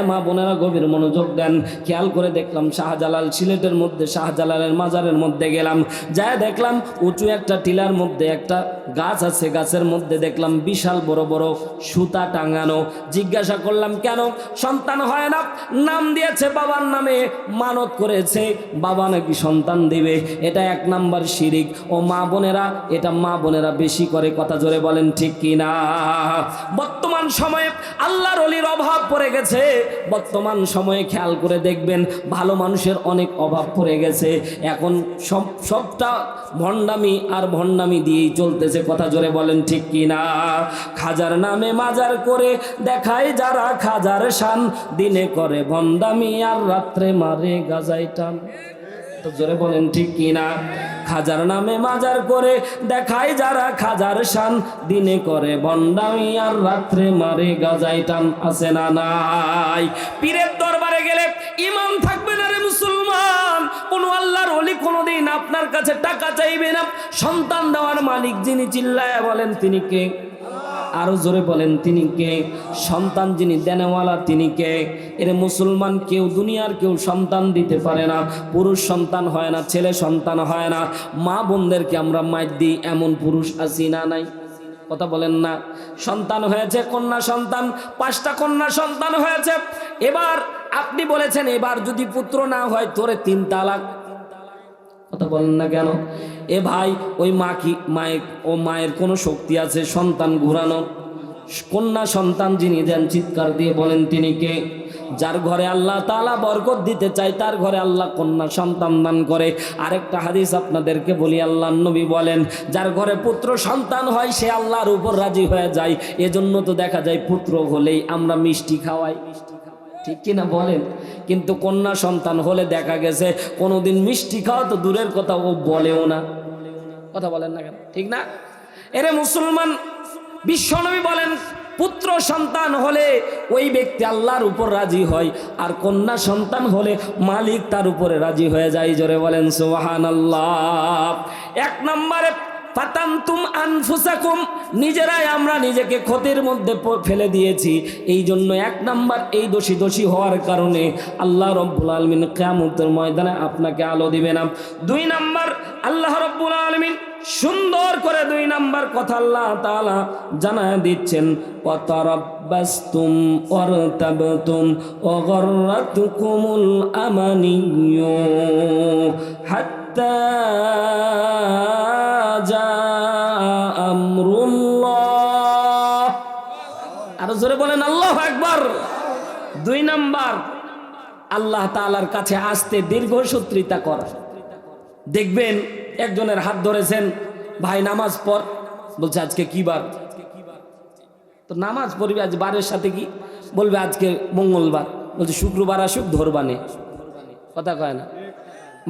মা বোনেরা গভীর মনোযোগ দেন। খেয়াল করে দেখলাম শাহজালাল, সিলেটের মধ্যে শাহজালালের মাজারের মধ্যে গেলাম, যায় দেখলাম উঁচু একটা টিলার মধ্যে একটা গাছ আছে, গাছের মধ্যে দেখলাম বিশাল বড় বড় সুতা টাঙানো। জিজ্ঞাসা করলাম কেন? সন্তান হয় না, নাম দিয়েছে বাবার নামে, মানত করেছে বাবা নাকি সন্তান দিবে। এটা 1 নাম্বার শিরিক। ও মা বোনেরা, এটা মা বোনেরা বেশি করে, কথা জোরে বলেন ঠিক কিনা? বর্তমান সময়ে আল্লাহর ওলির অভাব পড়ে গেছে। বর্তমান সময়ে খেয়াল করে দেখবেন ভালো মানুষের অনেক অভাব পড়ে গেছে। এখন সবটা ভণ্ডামি আর ভণ্ডামি দিয়েই চলতেছে, কথা জোরে বলেন ঠিক কিনা? খাজার নামে মাজার করে দেখায় যারা খাজার শান, দিনে করে ভণ্ডামি আর রাত্রে মারে গাজায় টান। তো জোরে বলেন ঠিক কিনা? খাজার নামে মাজার করে দেখায় যারা খাজার শান, দিনে করে ভণ্ডামি আর রাত্রে মারে গাজায় টান। আছে না নাই? পীরের দরবারে গেলে ইমান থাকবে না রে মুসলমান। কোন আল্লাহর ওলি কোনদিন আপনার কাছে টাকা চাইবে না। সন্তান দেওয়ার মালিক যিনি, চিল্লায়া বলেন তিনি কে? আরো জোরে বলেন তিনি কে? সন্তান যিনি দেনেওয়ালা তিনি কে? এর মুসলমান কেউ, দুনিয়ার কেউ সন্তান দিতে পারে না। পুরুষ সন্তান হয় না, ছেলে সন্তান হয় না। মা বোনদেরকে আমরা মাইর দিই, এমন পুরুষ আছি না নাই? কথা বলেন না? সন্তান হয়েছে কন্যা সন্তান, 5টা কন্যা সন্তান হয়েছে। এবার আপনি বলেছেন এবার যদি পুত্র না হয় তোরে 3 তালাক। কথা বলেন না কেন? এ ভাই, ওই মায়ের কোনো শক্তি আছে সন্তান ঘুরানো? কন্যা সন্তান যিনি দেন, চিৎকার দিয়ে বলেন তিনি কে? যার ঘরে আল্লাহ তাআলা বরকত দিতে চায় তার ঘরে আল্লাহ কন্যা সন্তান দান করে। আরেকটা হাদিস আপনাদেরকে বলি, আল্লাহর নবী বলেন যার ঘরে পুত্র সন্তান হয় সে আল্লাহর উপর রাজি হয়ে যায়। এজন্য তো দেখা যায় পুত্র হলেই আমরা মিষ্টি খাওয়াই, ঠিক কিনা বলেন? কিন্তু কন্যা সন্তান হলে দেখা গেছে কোনোদিন মিষ্টি খাওয়া তো দূরের কথা, ও বলেও না। কথা বলেন না কেন? ঠিক না? এরে মুসলমান, বিশ্বনবী বলেন পুত্র সন্তান হলে ওই ব্যক্তি আল্লাহর উপর রাজি হয়, আর কন্যা সন্তান হলে মালিক তার উপরে রাজি হয়ে যায়। জোরে বলেন সুবহানাল্লাহ। 1 নম্বরে ফাতানতুম আনফুসাকুম, নিজেরাই আমরা নিজেকে ক্ষতির মধ্যে ফেলে দিয়েছি। এই জন্য 1 নাম্বার এই দোষী হওয়ার কারণে আল্লাহ রব্বুল আলামিন কিয়ামতের ময়দানে আপনাকে আলো দিবে না। 2 নাম্বার, আল্লাহ রব্বুল আলামিন সুন্দর করে 2 নাম্বার কথা আল্লাহ তাআলা জানায় দিচ্ছেন, ওয়াতারাব্বাসতুম ওয়ারতাবতুম ওয়া গররাতুকুমুল আমানিয়্যু হাত্তা আমরুল্লাহ। আরো জোরে বলেন আল্লাহু আকবার। 2 নাম্বার, আল্লাহ তাআলার কাছে আসতে দীর্ঘসূত্রিতা করা। দেখবেন একজনের হাত ধরেছেন, ভাই নামাজ পড়, বলছে আজকে কি বার? তো নামাজ পড়বে আজ বারের সাথে কি বলবে? আজকে মঙ্গলবার। বলছে শুক্রবার আসুক ধরবানে, কথা কয় না।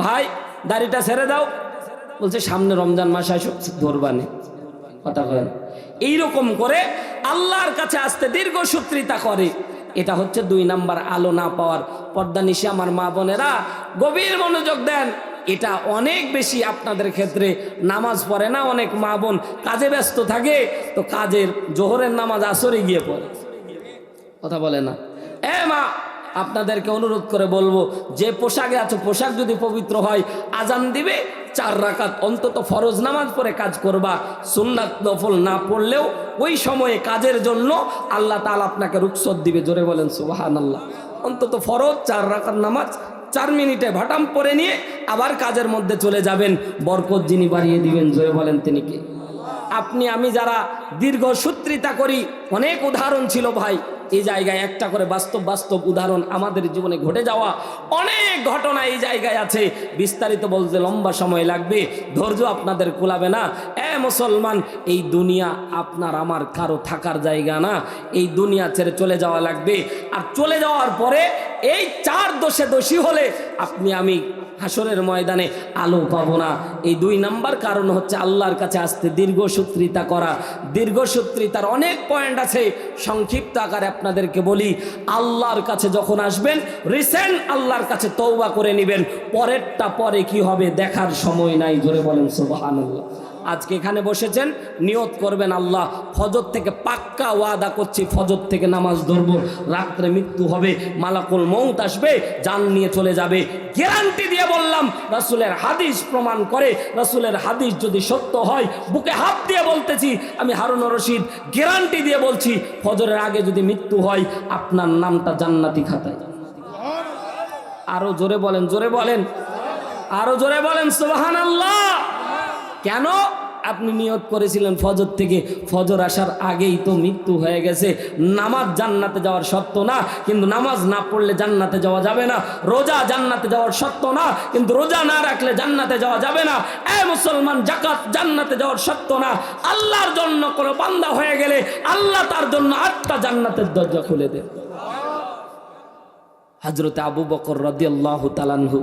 ভাই দাড়িটা ছেড়ে দাও, বলছে সামনে রমজান মাস আসুক ধরবানে, কথা কয় না। এইরকম করে আল্লাহর কাছে আসতে দীর্ঘসূত্রিতা করে। এটা হচ্ছে 2 নাম্বার আলো না পাওয়ার। পর্দা নিশে আমার মা বোনেরা গভীর মনোযোগ দেন। এটা অনেক বেশি আপনাদের ক্ষেত্রে নামাজ পড়ে না অনেক মা বোন, কাজে ব্যস্ত থাকে, তো কাজের জোহরের নামাজ আসরে গিয়ে পড়ে, কথা বলে না। মা আপনাদেরকে অনুরোধ করে বলবো, যে পোশাকে আছো পোশাক যদি পবিত্র হয়, আজান দিবে 4 রাকাত অন্তত ফরজ নামাজ পড়ে কাজ করবা। সুন্নাত নফল না পড়লেও ওই সময়ে কাজের জন্য আল্লাহ তাআলা আপনাকে রুখসত দিবে। জোরে বলেন সুবহানাল্লাহ। অন্তত ফরজ 4 রাকাত নামাজ 4 মিনিটে ভাটাম পরে নিয়ে আবার কাজের মধ্যে চলে যাবেন, বরকত যিনি বাড়িয়ে দিবেন। জোরে বলেন তিনি কে? আপনি আমি যারা দীর্ঘসূত্রিতা করি, অনেক উদাহরণ ছিল ভাই। এই জায়গায় একটা করে বাস্তব উদাহরণ আমাদের জীবনে ঘটে যাওয়া অনেক ঘটনা এই জায়গায় আছে। বিস্তারিত বলতে লম্বা সময় লাগবে, ধৈর্য আপনাদের কুলাবে না। মুসলমান, এই দুনিয়া আপনার আমার কারো থাকার জায়গা না। এই দুনিয়া ছেড়ে চলে যাওয়া লাগবে। আর চলে যাওয়ার পরে এই 4 দোষে দোষী হলে আপনি আমি হাসরের ময়দানে আলো পাবো না। এই 2 নাম্বার কারণ হচ্ছে আল্লাহর কাছে আসতে দীর্ঘসূত্রিতা করা। দীর্ঘসূত্রিতার অনেক পয়েন্ট আছে, সংক্ষিপ্ত আকারে আপনাদেরকে বলি। আল্লাহর কাছে যখন আসবেন, রিসেন্ট আল্লাহর কাছে তওবা করে নেবেন। পরেরটা পরে কি হবে দেখার সময় নাই। জোরে বলেন সুবহানাল্লাহ। আজকে এখানে বসেছেন, নিয়ত করবেন আল্লাহ ফজর থেকে পাক্কা ওয়াদা করছি, ফজর থেকে নামাজ ধরবো, রাত্রে মৃত্যু হবে, মালাকুল মউত আসবে, জান নিয়ে চলে যাবে। গ্যারান্টি দিয়ে বললাম, রাসূলের হাদিস প্রমাণ করে। রাসূলের হাদিস যদি সত্য হয়, বুকে হাত দিয়ে বলতেছি, আমি হারুন রশিদ গ্যারান্টি দিয়ে বলছি, ফজরের আগে যদি মৃত্যু হয়, আপনার নামটা জান্নাতি খাতায়। আরো জোরে বলেন, জোরে বলেন, আরো জোরে বলেন সুবহানাল্লাহ। কেন? আপনি নিয়ত করেছিলেন ফজর থেকে, ফজর আসার আগেই তো মৃত্যু হয়ে গেছে। নামাজ জান্নাতে যাওয়ার শর্ত না, কিন্তু নামাজ না পড়লে জান্নাতে যাওয়া যাবে না। রোজা জান্নাতে যাওয়ার শর্ত না, কিন্তু রোজা না রাখলে জান্নাতে যাওয়া যাবে না। মুসলমান, যাকাত জান্নাতে যাওয়ার শর্ত না। আল্লাহর জন্য কোনো বান্দা হয়ে গেলে আল্লাহ তার জন্য 8টা জান্নাতের দরজা খুলে দেন। হযরতে আবু বকর রাদিয়াল্লাহু তাআলা আনহু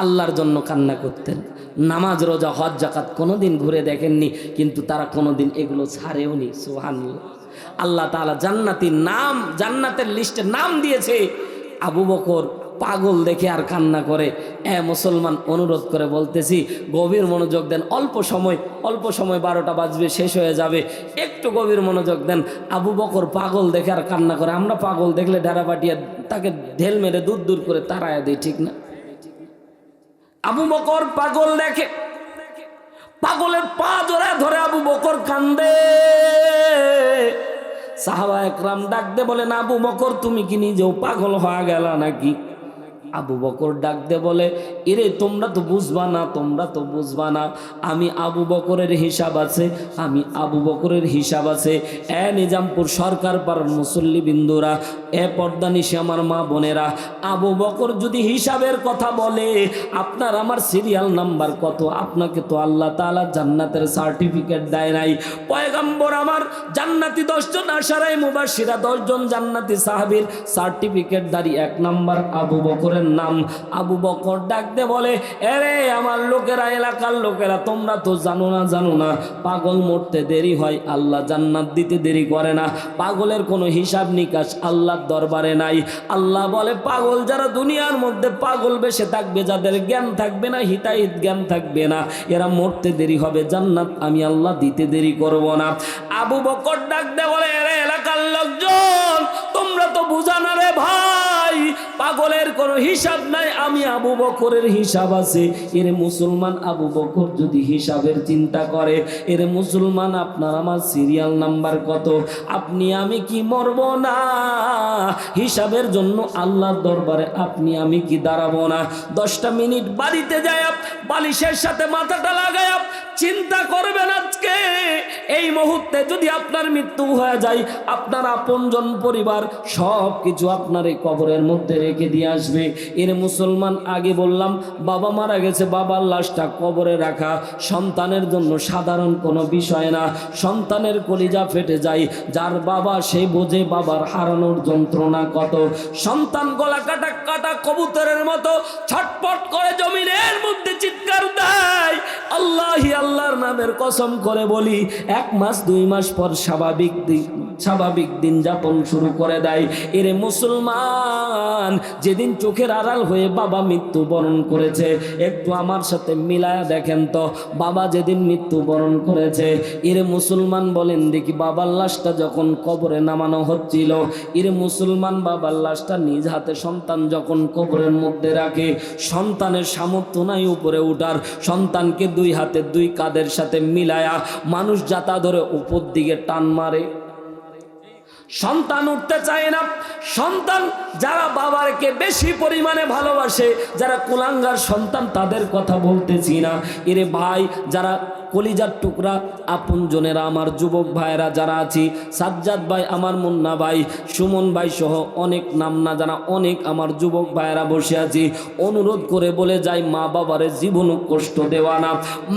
আল্লাহর জন্য কান্না করতেন। নামাজ রোজা হজ যাকাত কোনোদিন ঘুরে দেখেননি, কিন্তু তারা কোনোদিন এগুলো ছাড়েওনি। সুবহানাল্লাহ। আল্লাহ তাআলা জান্নাতীর নাম, জান্নাতের লিস্টে নাম দিয়েছে। আবু বকর পাগল দেখে আর কান্না করে। মুসলমান, অনুরোধ করে বলতেছি, গভীর মনোযোগ দেন। অল্প সময় 12টা বাজবে, শেষ হয়ে যাবে, একটু গভীর মনোযোগ দেন। আবু বকর পাগল দেখে আর কান্না করে। আমরা পাগল দেখলে ঢাড়া পাটিয়া তাকে ঢেল মেরে দূর করে তাড়ায় দিই, ঠিক না? আবু বকর পাগল দেখে, পাগলের পা জোড়া ধরে আবু বকর কান্দে। সাহাবা একরাম ডাক দে বলেন, আবু বকর তুমি কি নিজেও পাগল হয়ে গেল নাকি? আবু বকর ডাক দে বলে, এরে তোমরা তো বুঝবা না, তোমরা তো বুঝবা না, আমি আবু বকরের হিসাব আছে, আমি আবু বকরের হিসাব আছে। নিজামপুর সরকার পাড়ার মুসল্লি বিন্দুরা, পর্দা নিশে আমার মা বোনেরা, আবু বকর যদি হিসাবের কথা বলে, আপনার আমার সিরিয়াল নাম্বার কত? আপনাকে তো আল্লাহ তাআলা জান্নাতের সার্টিফিকেট দেয় নাই। পয়গম্বর আমার জান্নাতি 10 জন আশারায়ে মুবাশশিরা 10 জন জান্নাতি সাহাবীর সার্টিফিকেট দাঁড়ি 1 নাম্বার আবু বকরের নাম। আবু বকর ডাক দে বলে, এরে আমার লোকেরা, এলাকার লোকেরা, তোমরা তো জানো না, পাগল মরতে দেরি হয়, আল্লাহ জান্নাত দিতে দেরি করে না। পাগলের কোনো হিসাব নিকাশ আল্লাহর দরবারে নাই। আল্লাহ বলে, পাগল যারা দুনিয়ার মধ্যে পাগল বেশে থাকবে, যাদের জ্ঞান থাকবে না, হিতাহিত জ্ঞান থাকবে না, এরা মরতে দেরি হবে, জান্নাত আমি আল্লাহ দিতে দেরি করব না। আবু বকর ডাক দে বলে, এরে এলাকার লোকজন, তোমরা তো বুঝা না রে ভাই, পাগলের কোনো হিসাব নাই, আমি আবু বকরের হিসাব আছে। এরে মুসলমান, আবু বকর যদি হিসাবের চিন্তা করে, এরে মুসলমান, আপনার আমার সিরিয়াল নাম্বার কত? আপনি আমি কি মরব না? হিসাবের জন্য আল্লাহর দরবারে আপনি আমি কি দাঁড়াবো না? 10টা মিনিট বাড়িতে যায়, বালিশের সাথে মাথাটা লাগায় চিন্তা করবেন আজকে এই মুহূর্তে যদি আপনার মৃত্যু হয়ে যায়, আপনার আপনজন পরিবার সব কিছু আপনার এই কবরের মধ্যে রেখে দিয়ে আসবে। এর মুসলমান, আগে বললাম বাবা মারা গেছে, বাবার লাশটা কবরে রাখা সন্তানের জন্য সাধারণ কোনো বিষয় না। সন্তানের কলিজা ফেটে যায়, যার বাবা সে বোঝে বাবার হারানোর যন্ত্রণা কত। সন্তান গলা কাটা কাটা কবুতরের মতো ছটপট করে জমিনের মধ্যে চিৎকার দেয়। আল্লাহি, আল্লাহর নামের কসম করে বলি, 1 মাস 2 মাস পর স্বাভাবিক দিন যাপন শুরু করে দেয়। এরে মুসলমান, যেদিন চোখের আড়াল হয়ে বাবা মৃত্যুবরণ করেছে, একটু আমার সাথে মিলায়া দেখেন তো, বাবা যেদিন মৃত্যুবরণ করেছে, এরে মুসলমান বলেন দেখি, বাবার লাশটা যখন কবরে নামানো হচ্ছিল, এরে মুসলমান বাবার লাশটা নিজ হাতে সন্তান যখন কবরের মধ্যে রাখে, সন্তানের সামর্থ্য নাই উপরে উঠার, সন্তানকে 2 হাতে 2 কাঁধের সাথে মিলায়া মানুষ যাতা ধরে উপর দিকে টান মারে, সন্তান উঠতে চায় না। সন্তান যারা বাবাকে বেশি পরিমাণে ভালোবাসে, যারা কুলাঙ্গার সন্তান, তাদের কথা বলতেছি না। এরে ভাই, যারা কলিজার টুকরা আপনজনেরা, আমার যুবক ভাইয়েরা যারা আছি, সাজ্জাদ ভাই, আমার মুন্না ভাই, সুমন ভাই সহ অনেক নাম না জানা অনেক আমার যুবক ভাইয়েরা বসে আছি, অনুরোধ করে বলে যাই, মা বাবারে জীবনও কষ্ট দেওয়া না।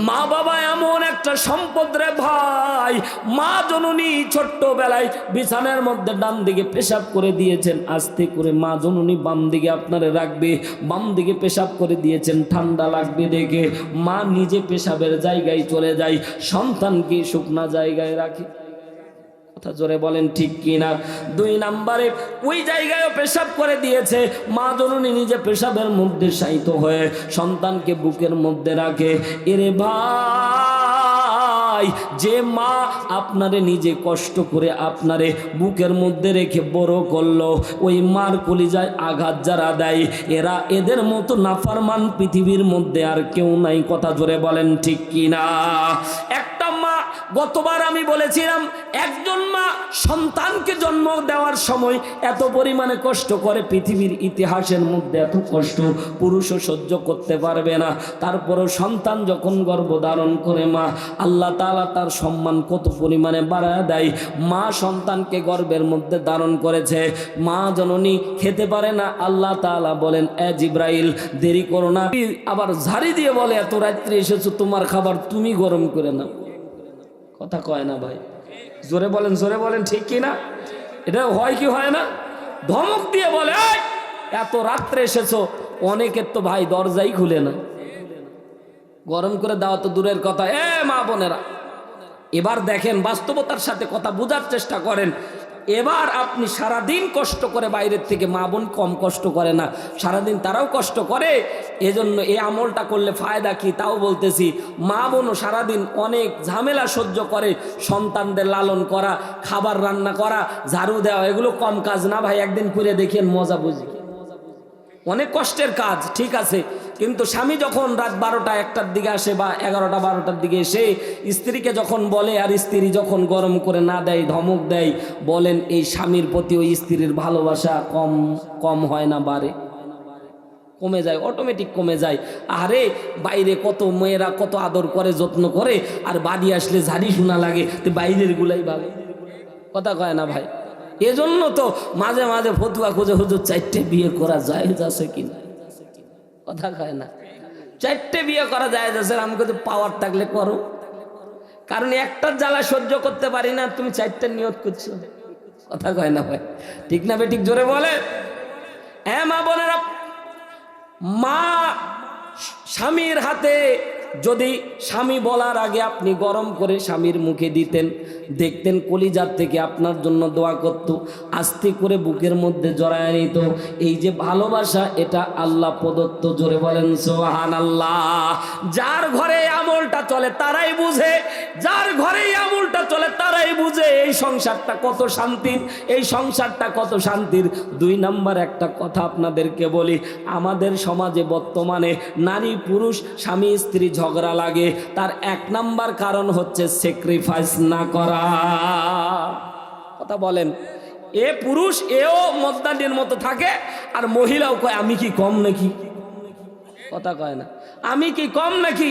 মা বাবা এমন একটা সম্পদ রে ভাই। মা জননী ছোট্টবেলায় বিছানার মধ্যে ডান দিকে পেশাব করে দিয়েছেন, আস্তে করে মা জননী বাম দিকে আপনারে রাখবে, বাম দিকে পেশাব করে দিয়েছেন, ঠান্ডা লাগবে দেখে মা নিজে পেশাবের জায়গায় চলে যায়, সন্তানকে শুকনা জায়গায় রাখে। কথা জোরে বলেন ঠিক কিনা? 2 নম্বরে ওই জায়গায় পেশাব করে দিয়েছে, মা জননী নিজে পেশাবের মধ্যে শায়িত হয়ে সন্তানকে বুকের মধ্যে রাখে। এরে ভাই, যে মা আপনারে নিজে কষ্ট করে আপনারে বুকের মধ্যে রেখে বড় করলো, ওই মার কলিজায় আঘাত যারা দেয়, এদের মতো নাফরমান পৃথিবীর মধ্যে আর কেউ নাই। কথা জোরে বলেন ঠিক কিনা? একটা মা, গতবার আমি বলেছিলাম, একজন মা সন্তানকে জন্ম দেওয়ার সময় এত পরিমাণে কষ্ট করে, পৃথিবীর ইতিহাসের মধ্যে এত কষ্ট পুরুষও সহ্য করতে পারবে না। তারপরও সন্তান যখন গর্ভধারণ করে, মা আল্লাহ তাআলা তার সম্মান কত পরিমাণে বাড়ায় দেয়। মা সন্তানকে গর্ভের মধ্যে ধারণ করেছে, মা জননী খেতে পারে না, আল্লাহ তাআলা বলেন, এ জিব্রাইল দেরি করো না। আবার ঝাড়ি দিয়ে বলে, এত রাত্রে এসেছো, তোমার খাবার তুমি গরম করে নাও। কথা কয় না ভাই? জোরে বলেন ঠিক কি না? এটা হয় কি হয় না? ধমক দিয়ে বলে, এত রাত্রে এসেছো। অনেকের তো ভাই দরজাই খুলে না, গরম করে দেওয়া তো দূরের কথা। মা বোনেরা, এবার দেখেন, বাস্তবতার সাথে কথা বোঝার চেষ্টা করেন। এবার আপনি সারাদিন কষ্ট করে, বাইরের থেকে মা বোন কম কষ্ট করে না, সারাদিন তারাও কষ্ট করে। এজন্য এই আমলটা করলে ফায়দা কি তাও বলতেছি। মা বোনও সারাদিন অনেক ঝামেলা সহ্য করে, সন্তানদের লালন করা, খাবার রান্না করা, ঝাড়ু দেওয়া, এগুলো কম কাজ না ভাই। একদিন করে দেখেন, মজা বুঝি। অনেক কষ্টের কাজ, ঠিক আছে, কিন্তু স্বামী যখন রাত 12টা 1টার দিকে আসে বা 11টা 12টার দিকে এসে স্ত্রীকে যখন বলে, আর স্ত্রী যখন গরম করে না দেয়, ধমক দেয়, বলেন এই স্বামীর প্রতি ওই স্ত্রীর ভালোবাসা কম হয় না বাড়ে? কমে যায়, অটোমেটিক কমে যায়। আরে বাইরে কত মেয়েরা কত আদর করে, যত্ন করে, আর বাড়ি আসলে ঝাড়ি শোনা লাগে, তো বাইরের গুলাই ভালো। কথা কয় না ভাই? এজন্য তো মাঝে মাঝে ফতুয়া খুঁজে, হুজুর 4টে বিয়ে করা যায় আছে কিনা? কথা কয় না? 4টে বিয়ে করা যায় আছে, আমাকে তো পাওয়ার থাকলে করো, কারণ একটার জ্বালা সহ্য করতে পারি না, তুমি 4টের নিয়ত করছো। কথা কয় না ভাই? ঠিক না বে? ঠিক জোরে বলে। মা বোনেরা, মা স্বামীর হাতে যদি স্বামী বলার আগে আপনি গরম করে স্বামীর মুখে দিতেন, দেখতেন কলিজার থেকে আপনার জন্য দোয়া করত, আস্তে করে বুকের মধ্যে জড়ায় নিত। এই যে ভালোবাসা, এটা আল্লাহ প্রদত্ত। জোরে বলেন সুবহানাল্লাহ। যার ঘরে আমলটা চলে তারাই বুঝে, যার ঘরে আমলটা চলে তারাই বুঝে এই সংসারটা কত শান্তির, এই সংসারটা কত শান্তির। 2 নাম্বার একটা কথা আপনাদেরকে বলি, আমাদের সমাজে বর্তমানে নারী পুরুষ স্বামী স্ত্রী ঝগড়া লাগে, তার 1 নাম্বার কারণ হচ্ছে স্যাক্রিফাইস না করা। কথা বলেন, এ পুরুষ এও মদ্দানির মতো থাকে, আর মহিলাও কয় আমি কি কম নাকি? কথা কয় না, আমি কি কম নাকি?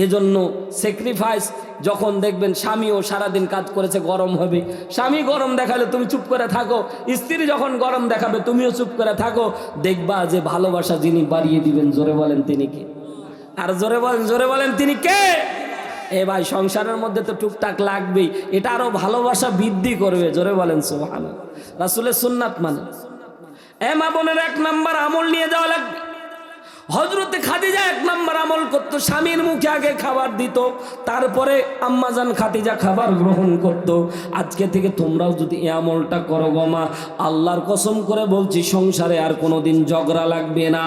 এজন্য স্যাক্রিফাইস, যখন দেখবেন স্বামীও সারাদিন কাজ করেছে গরম হবে, স্বামী গরম দেখালে তুমি চুপ করে থাকো, স্ত্রী যখন গরম দেখাবে তুমিও চুপ করে থাকো, দেখবা যে ভালোবাসা যিনি বাড়িয়ে দিবেন, জোরে বলেন তিনি কে? আর জোরে বলেন তিনি কে? এ ভাই, সংসারের মধ্যে তো টুকটাক লাগবেই, এটা আরো ভালোবাসা বৃদ্ধি করবে, জোরে বলেন সুবহানাল্লাহ। রাসূলের সুন্নাত মানে এ মা বোনের 1 নাম্বার আমল নিয়ে যাওয়া লাগবে। হযরতে খাদিজা 1 নাম্বার আমল করত, স্বামীর মুখে আগে খাবার দিত, তারপরে আম্মাজান খাদিজা খাবার গ্রহণ করত। আজকে থেকে তোমরাও যদি এই আমলটা করো গো মা, আল্লাহর কসম করে বলছি সংসারে আর কোনোদিন ঝগড়া লাগবে না।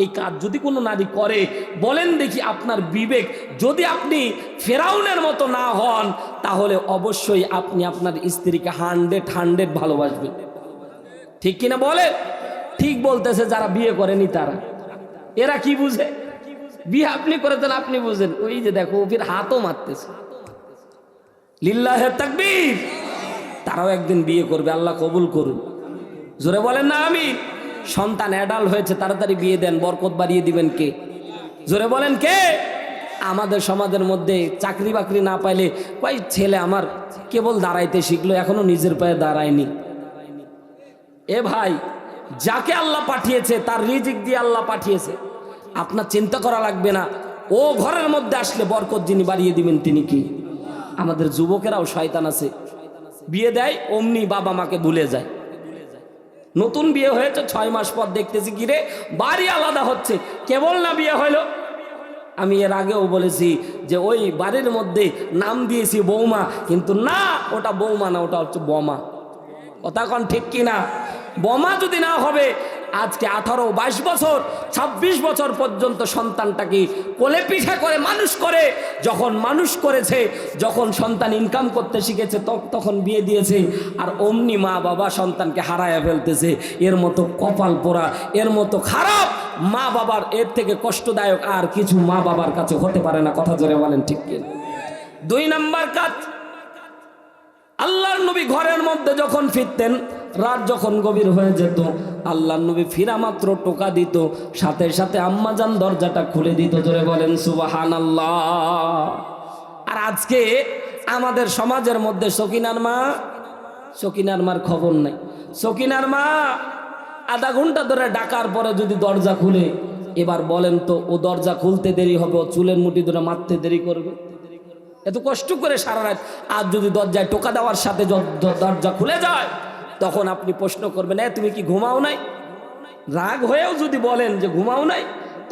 এই কাজ যদি কোনো নারী করে, বলেন দেখি আপনার বিবেক, যদি আপনি ফেরাউনের মতো না হন, তাহলে অবশ্যই আপনি আপনার স্ত্রীকে 100 ভালোবাসবেন। ঠিক কিনা বলে? ঠিক বলতেছে যারা বিয়ে করেনি তারা। এরা কি বুঝে? বিয়ে আপনি করেছেন আপনি বুঝেন। ওই যে দেখো ফির হাতও মারতেছে, লিল্লাহে তাকবীর। তারাও একদিন বিয়ে করবে, আল্লাহ কবুল করুন, জোরে বলেন না আমিন। সন্তান অ্যাডাল্ট হয়েছে, তাড়াতাড়ি বিয়ে দেন, বরকত বাড়িয়ে দিবেন কে? জোরে বলেন কে? আমাদের সমাজের মধ্যে চাকরি বাকরি না পাইলে কই ছেলে আমার কেবল দাঁড়াইতে শিখলো, এখনো নিজের পায়ে দাঁড়ায়নি। এ ভাই, যাকে আল্লাহ পাঠিয়েছে তার রিজিক দিয়ে আল্লাহ পাঠিয়েছে, আপনার চিন্তা করা লাগবে না। ও ঘরের মধ্যে আসলে বরকত যিনি বাড়িয়ে দিবেন তিনি কি? আমাদের যুবকেরাও শয়তান আছে, বিয়ে দেয় অমনি বাবা মাকে ভুলে যায়। নতুন বিয়ে হয়েছে 6 মাস পর দেখতেছি কিরে বাড়ি আলাদা হচ্ছে, কেবল না বিয়ে হইল। আমি এর আগেও বলেছি যে ওই বাড়ির মধ্যে নাম দিয়েছি বৌমা, কিন্তু না, ওটা বৌমা না, ওটা হচ্ছে বোমা। কথা কন ঠিক কিনা? বোমা যদি না হবে, আজকে 18, 22 বছর, 26 বছর পর্যন্ত সন্তানটাকে কোলে পিঠে করে মানুষ করে, যখন মানুষ করেছে, যখন সন্তান ইনকাম করতে শিখেছে তখন বিয়ে দিয়েছে, আর অমনি মা বাবা সন্তানকে হারায়া ফেলতেছে। এর মতো কপাল পোড়া, এর মতো খারাপ মা বাবার, এর থেকে কষ্টদায়ক আর কিছু মা বাবার কাছে হতে পারে না। কথা জোরে বলেন ঠিক কিনা? 2 নাম্বার কাজ, আল্লাহর নবী ঘরের মধ্যে যখন ফিরতেন, রাত যখন গভীর হয়ে যেত, আল্লাহর নবী ফিরা মাত্র টোকা দিত, সাথে সাথে আম্মাজান দরজাটা খুলে দিত। জোরে বলেন সুবহানাল্লাহ। আর আজকে আমাদের সমাজের মধ্যে সকিনার মার খবর নাই। সকিনার মা আধা ঘন্টা ধরে ডাকার পরে যদি দরজা খুলে, এবার বলেন তো ও দরজা খুলতে দেরি হবে, ও চুলের মুঠি ধরে মারতে দেরি করবে? এত কষ্ট করে সারা রাত, আর যদি দরজায় টোকা দেওয়ার সাথে দরজা খুলে যায়, তখন আপনি প্রশ্ন করবেন, তুমি কি ঘুমাও নাই? রাগ হয়েও যদি বলেন যে ঘুমাও নাই,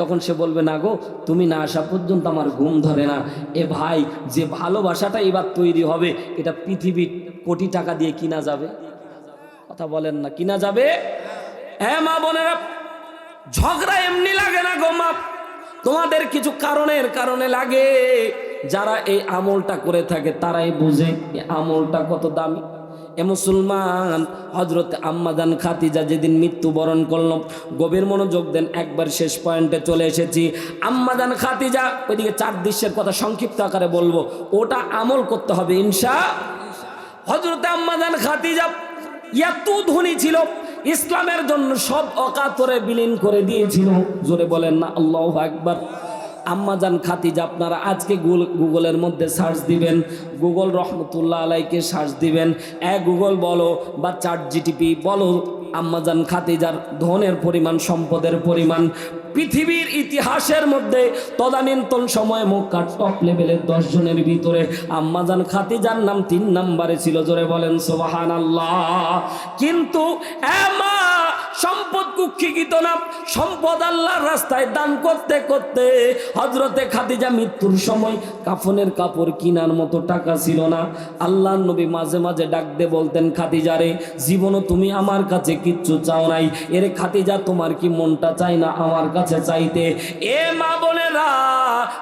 তখন সে বলবে, না গো, তুমি না আসা পর্যন্ত আমার ঘুম ধরে না। এ ভাই, যে ভালোবাসাটা এবার তৈরি হবে, এটা পৃথিবীর কোটি টাকা দিয়ে কিনা যাবে? কথা বলেন না, কিনা যাবে? হ্যাঁ মা বোনেরা, ঝগড়া এমনি লাগে না গো মা, তোমাদের কিছু কারণে লাগে। যারা এই আমলটা করে থাকে তারাই বুঝে এই আমলটা কত দামি। এ মুসলমান, হযরত আম্মাজান খাদিজা যেদিন মৃত্যুবরণ করল, গভীর মনোযোগ দেন, একবার শেষ পয়েন্টে চলে এসেছি। আম্মাজান খাদিজা, ওইদিকে 4 দৃশ্যের কথা সংক্ষিপ্ত আকারে বলবো, ওটা আমল করতে হবে ইনশাআল্লাহ। হযরত আম্মাজান খাদিজা এত ধনী ছিল, ইসলামের জন্য সব অকাতরে বিলীন করে দিয়েছিল। জোরে বলেন না আল্লাহু আকবার। আম্মাজান খাদিজা, আপনারা আজকে গুগলের মধ্যে সার্চ দিবেন, গুগল রহমতুল্লাহ আলাইকে সার্চ দিবেন, গুগল বলো বা ChatGPT বলো, আম্মাজান খাদিজার ধনের পরিমাণ, সম্পদের পরিমাণ পৃথিবীর ইতিহাসের মধ্যে তদানীন্তন সময়ে মক্কার টপ লেভেলের 10 জনের ভিতরে আম্মাজান খাদিজার নাম 3 নম্বরে ছিল। জোরে বলেন সুবহানাল্লাহ। কিন্তু মা, সম্পদ কুক্ষিগত না, সম্পদ আল্লাহর রাস্তায় দান করতে করতে হযরতে খাদিজা মৃত্যুর সময় কাফনের কাপড় কেনার মতো টাকা ছিল না। আল্লাহর নবী মাঝে মাঝে ডাক দিয়ে বলতেন, খাদিজারে, জীবনও তুমি আমার কাছে কিচ্ছু চাও নাই, এর খাদিজা তোমার কি মনটা চাই না আমার কাছে চাইতে? এ মা বোনেরা,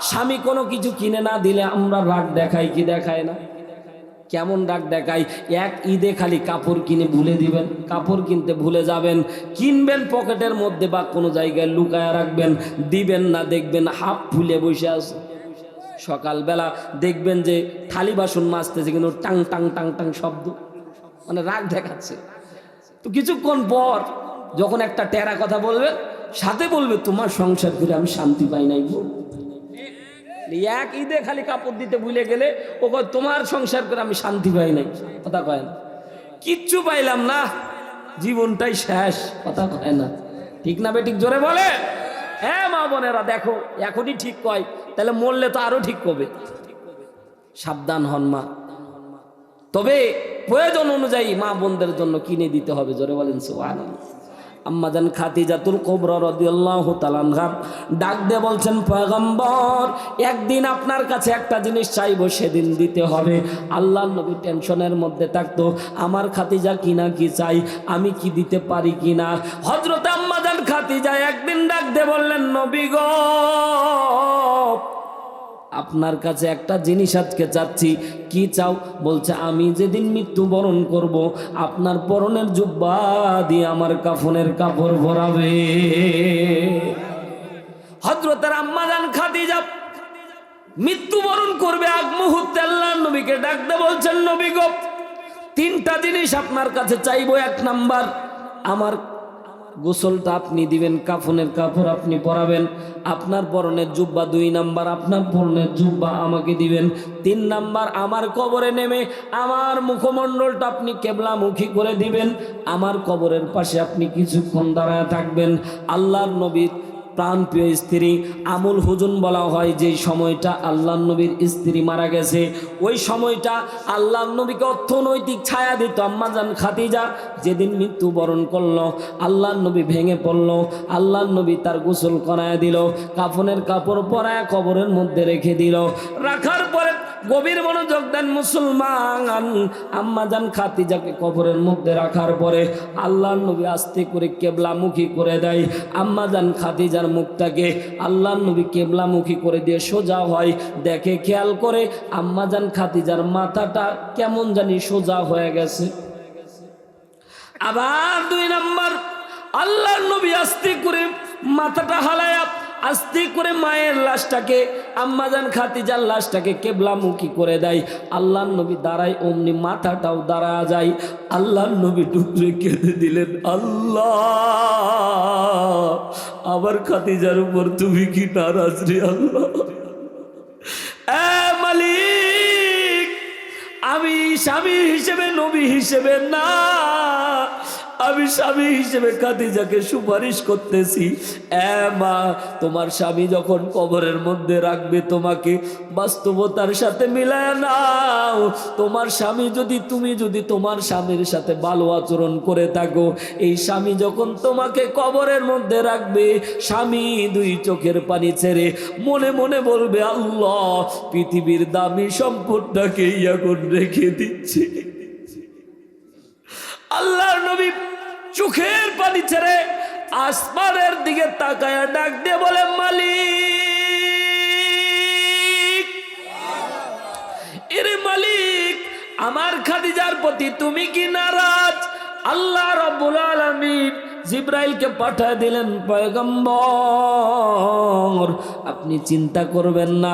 স্বামী কোনো কিছু কিনে না দিলে আমরা রাগ দেখাই কি দেখায় না? কেমন রাগ দেখাই? এক ঈদে খালি কাপড় কিনে ভুলে দিবেন, কাপড় কিনতে ভুলে যাবেন, কিনবেন পকেটের মধ্যে বা কোনো জায়গায় লুকায়া রাখবেন, দিবেন না, দেখবেন হাফ ফুলে বসে আছে। সকালবেলা দেখবেন যে থালি বাসন মাজতেছে, কিন্তু টাং টাং টাং টাং শব্দ, মানে রাগ দেখাচ্ছে। তো কিছুক্ষণ পর যখন একটা টেরা কথা বলবে, সাথে বলবে, তোমার সংসার করে আমি শান্তি পাই নাই গো। এক ঈদে খালি কাপড় দিতে ভুলে গেলে ও কয় তোমার সংসার করে আমি শান্তি পাই নাই, কথা কয় না। কিচ্ছু পাইলাম না, জীবনটাই শেষ, কথা কয় না। ঠিক না বেঠিক জোরে বলে? হ্যাঁ মা বোনেরা দেখো, এখনই ঠিক কয়, তাহলে মরলে তো আরো ঠিক কবে। সাবধান হন মা। তবে প্রয়োজন অনুযায়ী মা বোনদের জন্য কিনে দিতে হবে, জোরে বলেন সুবহানাল্লাহ। আম্মাজান খাদিজাতুল কুবরা রাদিয়াল্লাহু তাআলা আনহা ডাক দিয়ে বলছেন, পয়গম্বর একদিন আপনার কাছে একটা জিনিস চাইবো, সেদিন দিতে হবে। আল্লাহর নবী টেনশনের মধ্যে থাকতো, আমার খাদিজা কিনা কি চাই, আমি কি দিতে পারি কিনা। হযরত আম্মাজান খাদিজা একদিন ডাক দিয়ে বললেন, নবী গো, আপনার কাছে একটা জিনিস আজকে চাচ্ছি। কি চাও? বলছে, আমি যেদিন মৃত্যুবরণ করব আপনার পরনের জুব্বা দিয়ে আমার কাফনের কাপড় ভরাবে। হযরতের আম্মাজান খাদিজা মৃত্যুবরণ করবে আগ মুহূর্তে আল্লাহর নবীকে ডাক দিয়ে বলছেন, নবী গো, তিনটা জিনিস আপনার কাছে চাইবো। এক নাম্বার, আমার গোসলটা আপনি দিবেন, কাফনের কাপড় আপনি পরাবেন, আপনার পরনের জুব্বা। দুই নাম্বার, আপনার পরনের জুব্বা আমাকে দিবেন। তিন নাম্বার, আমার কবরে নেমে আমার মুখমণ্ডলটা আপনি কেবলামুখী করে দিবেন, আমার কবরের পাশে আপনি কিছুক্ষণ দাঁড়ায় থাকবেন। আল্লাহর নবীর প্রাণ প্রিয় স্ত্রী আমুল হুজুন বলা হয়, যে সময়টা আল্লাহর নবীর স্ত্রী মারা গেছে, ওই সময়টা আল্লাহর নবীকে অর্থনৈতিক ছায়া দিত আম্মাজান খাদিজা। যেদিন মৃত্যুবরণ করলো, আল্লাহর নবী ভেঙে পড়লো, আল্লাহর নবী তার গোসল করায় দিল, কাফনের কাপড় পরায় কবরের মধ্যে রেখে দিল। রাখার পরে গভীর মনোযোগ দেন মুসলমান, আম্মাজান খাদিজাকে কবরের মধ্যে রাখার পরে আল্লাহর নবী আস্তে করে কেবলামুখী করে দেয়। আম্মাজান খাদিজার মুখটাকে আল্লাহর নবী কেবলামুখী করে দিয়ে সোজা হয়, দেখে খেয়াল করে আম্মাজান খাদিজার মাথাটা কেমন জানি সোজা হয়ে গেছে। আবার দুই নাম্বার, আল্লাহর নবী আস্তে করে মাথাটা হালায়া আস্তে করে মায়ের লাশটাকে, আম্মাজান খাদিজার লাশটাকে কেবলামুখী করে দেয়। আল্লাহর নবী দাঁড়ায়, অমনি মাথাটাও দাঁড়া যায়। আল্লাহর নবী টুকরে কেঁদে দিলেন, আল্লাহ, আবার খাদিজার উপর তুমি কি নারাজ রে আল্লাহ? মালিক, আমি স্বামী হিসেবে, নবী হিসেবে না, আমি স্বামী হিসেবে খাদিজাকে সুপারিশ করতেছি। মা, তোমার স্বামী যখন কবরের মধ্যে রাখবে, তোমাকে বাস্তবতার সাথে মিলায় নাও। তোমার স্বামী যদি, তুমি যদি তোমার স্বামীর সাথে ভালো আচরণ করে থাকো, এই স্বামী যখন তোমাকে কবরের মধ্যে রাখবে, স্বামী দুই চোখের পানি ছেড়ে মনে মনে বলবে, আল্লাহ, পৃথিবীর দামি সম্পদটাকে এখন রেখে দিচ্ছি। আল্লাহর নবী চোখের পানি ছেড়ে আসমানের দিকে তাকায়া ডাক দিয়ে বলে, মালিক, এরে মালিক, আমার খাদিজার প্রতি তুমি কি নারাজ? আল্লাহ রাব্বুল আলামিন জিব্রাইলকে পাঠিয়ে দিলেন, পয়গম্বর, আপনি চিন্তা করবেন না,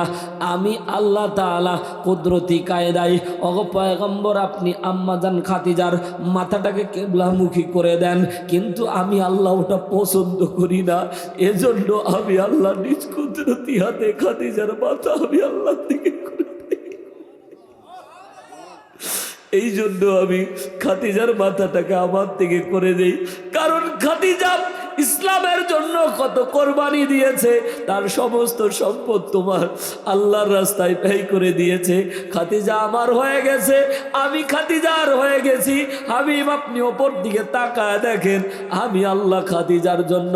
আমি আল্লাহ তাআলা কুদরতি কায়দায়, ওগো পয়গম্বর, আপনি আম্মাজান খাদিজার মাথাটাকে কিবলামুখী করে দেন, কিন্তু আমি আল্লাহ ওটা পছন্দ করি না। এজন্য আমি আল্লাহ নিজ কুদরতি হাতে খাদিজার মাথা আমি আল্লাহ থেকে করে দেই। এই জন্য আমি খাদিজার মাথাটাকে আমার থেকে করে দেই, কারণ খাদিজা ইসলামের জন্য কত কোরবানি দিয়েছে, তার সমস্ত সম্পদ তোমার আল্লাহর রাস্তায় ব্যয় করে দিয়েছে। খাদিজা আমার হয়ে গেছে, আমি খাদিজার হয়ে গেছি। হাবিব, আপনি ওপর দিকে তাকায় দেখেন, আমি আল্লাহ খাদিজার জন্য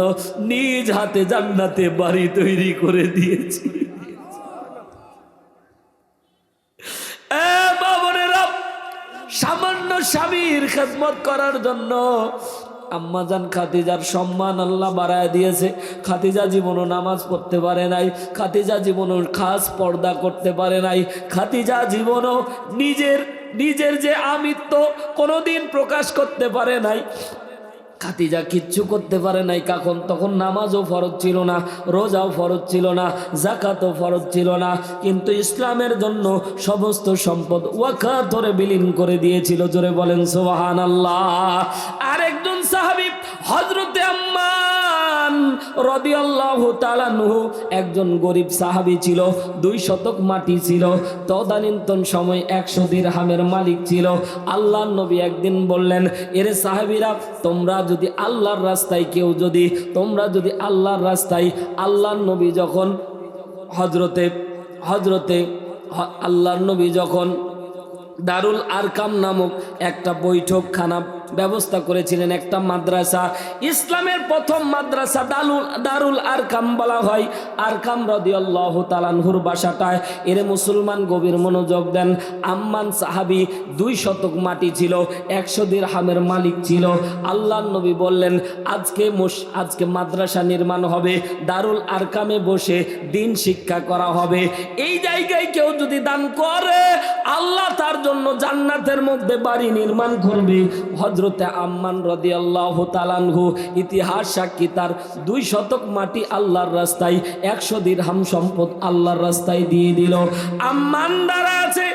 নিজ হাতে জান্নাতে বাড়ি তৈরি করে দিয়েছি। সামান্য স্বামীর খেদমত করার জন্য আম্মাজান খাদিজার সম্মান আল্লাহ বাড়ায় দিয়েছে। খাদিজা জীবনও নামাজ পড়তে পারে নাই, খাদিজা জীবনও খাস পর্দা করতে পারে নাই, খাদিজা জীবনও নিজের যে আমিত্ব কোনোদিন প্রকাশ করতে পারে নাই। খাদিজা কিচ্ছু করতে পারে নাই। তখন নামাজও ফরজ ছিল না, রোজাও ফরজ ছিল না, যাকাতও ফরজ ছিল না, কিন্তু ইসলামের জন্য সমস্ত সম্পদ ওয়াকাত ধরে বিলীন করে দিয়েছিল। জোরে বলেন সুবহানাল্লাহ। আরেকজন সাহাবী হযরতে আম্মান রাদিয়াল্লাহু তাআলা আনহু একজন গরিব সাহাবী ছিল, 2 শতক মাটি ছিল, তদানীন্তন সময় 100 দিরহামের মালিক ছিল। আল্লাহর নবী একদিন বললেন, এরে সাহাবীরা, তোমরা যদি আল্লাহর রাস্তায় আল্লাহর রাস্তায়, আল্লাহর নবী যখন আল্লাহর নবী যখন দারুল আরকাম নামক একটা বৈঠকখানা ব্যবস্থা করেছিলেন, একটা মাদ্রাসা, ইসলামের প্রথম মাদ্রাসা দারুল আরকাম বলা হয়। আরকাম রাদিয়াল্লাহু তাআলা আনহুর বাসাটায়। এর মুসলমান গভীর মনোযোগ দেন। আম্মান সাহাবী 2 শতক মাটি ছিল, 100 দিরহামের মালিক ছিল। আল্লাহর নবী বললেন, আজকে মাদ্রাসা নির্মাণ হবে, দারুল আরকামে বসে দিন শিক্ষা করা হবে। এই জায়গায় কেউ যদি দান করে, আল্লাহ তার জন্য জান্নাতের মধ্যে বাড়ি নির্মাণ করবে। হযরতে আম্মান রাদিয়াল্লাহু তাআলা আনহু ইতিহাস সাক্ষী, তার 2 শতক মাটি আল্লাহর রাস্তায়, 100 দিরহাম সম্পদ আল্লাহর রাস্তায় দিয়ে দিল। আম্মান দাঁড়ায় আছে,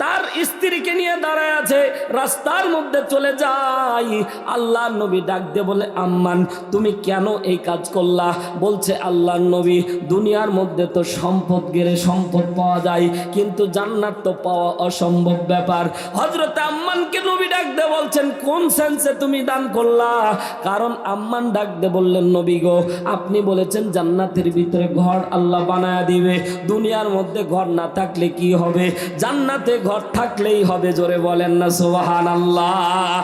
তার স্ত্রীকে নিয়ে দাঁড়ায় আছে, রাস্তার মধ্যে চলে যায়। আল্লাহর নবী ডাক দিয়ে বলে, আম্মান তুমি কেন এই কাজ করলা? বলছে, আল্লাহর নবী, দুনিয়ার মধ্যে তো সম্পদ গেলে সম্পদ পাওয়া যায়, কিন্তু জান্নাত তো পাওয়া অসম্ভব ব্যাপার। হযরত আম্মানকে নবী ডাক দিয়ে বলছেন, কোন সেন্সে তুমি দান করলা? কারণ আম্মান ডাক দিয়ে বললেন, নবী গো, আপনি বলেছেন জান্নাতের ভিতরে ঘর আল্লাহ বানায়া দিবে। দুনিয়ার মধ্যে ঘর না থাকলে কি হবে? জান্নাতে ঘর থাকলেই হবে। জোরে বলেন না সুবহানাল্লাহ।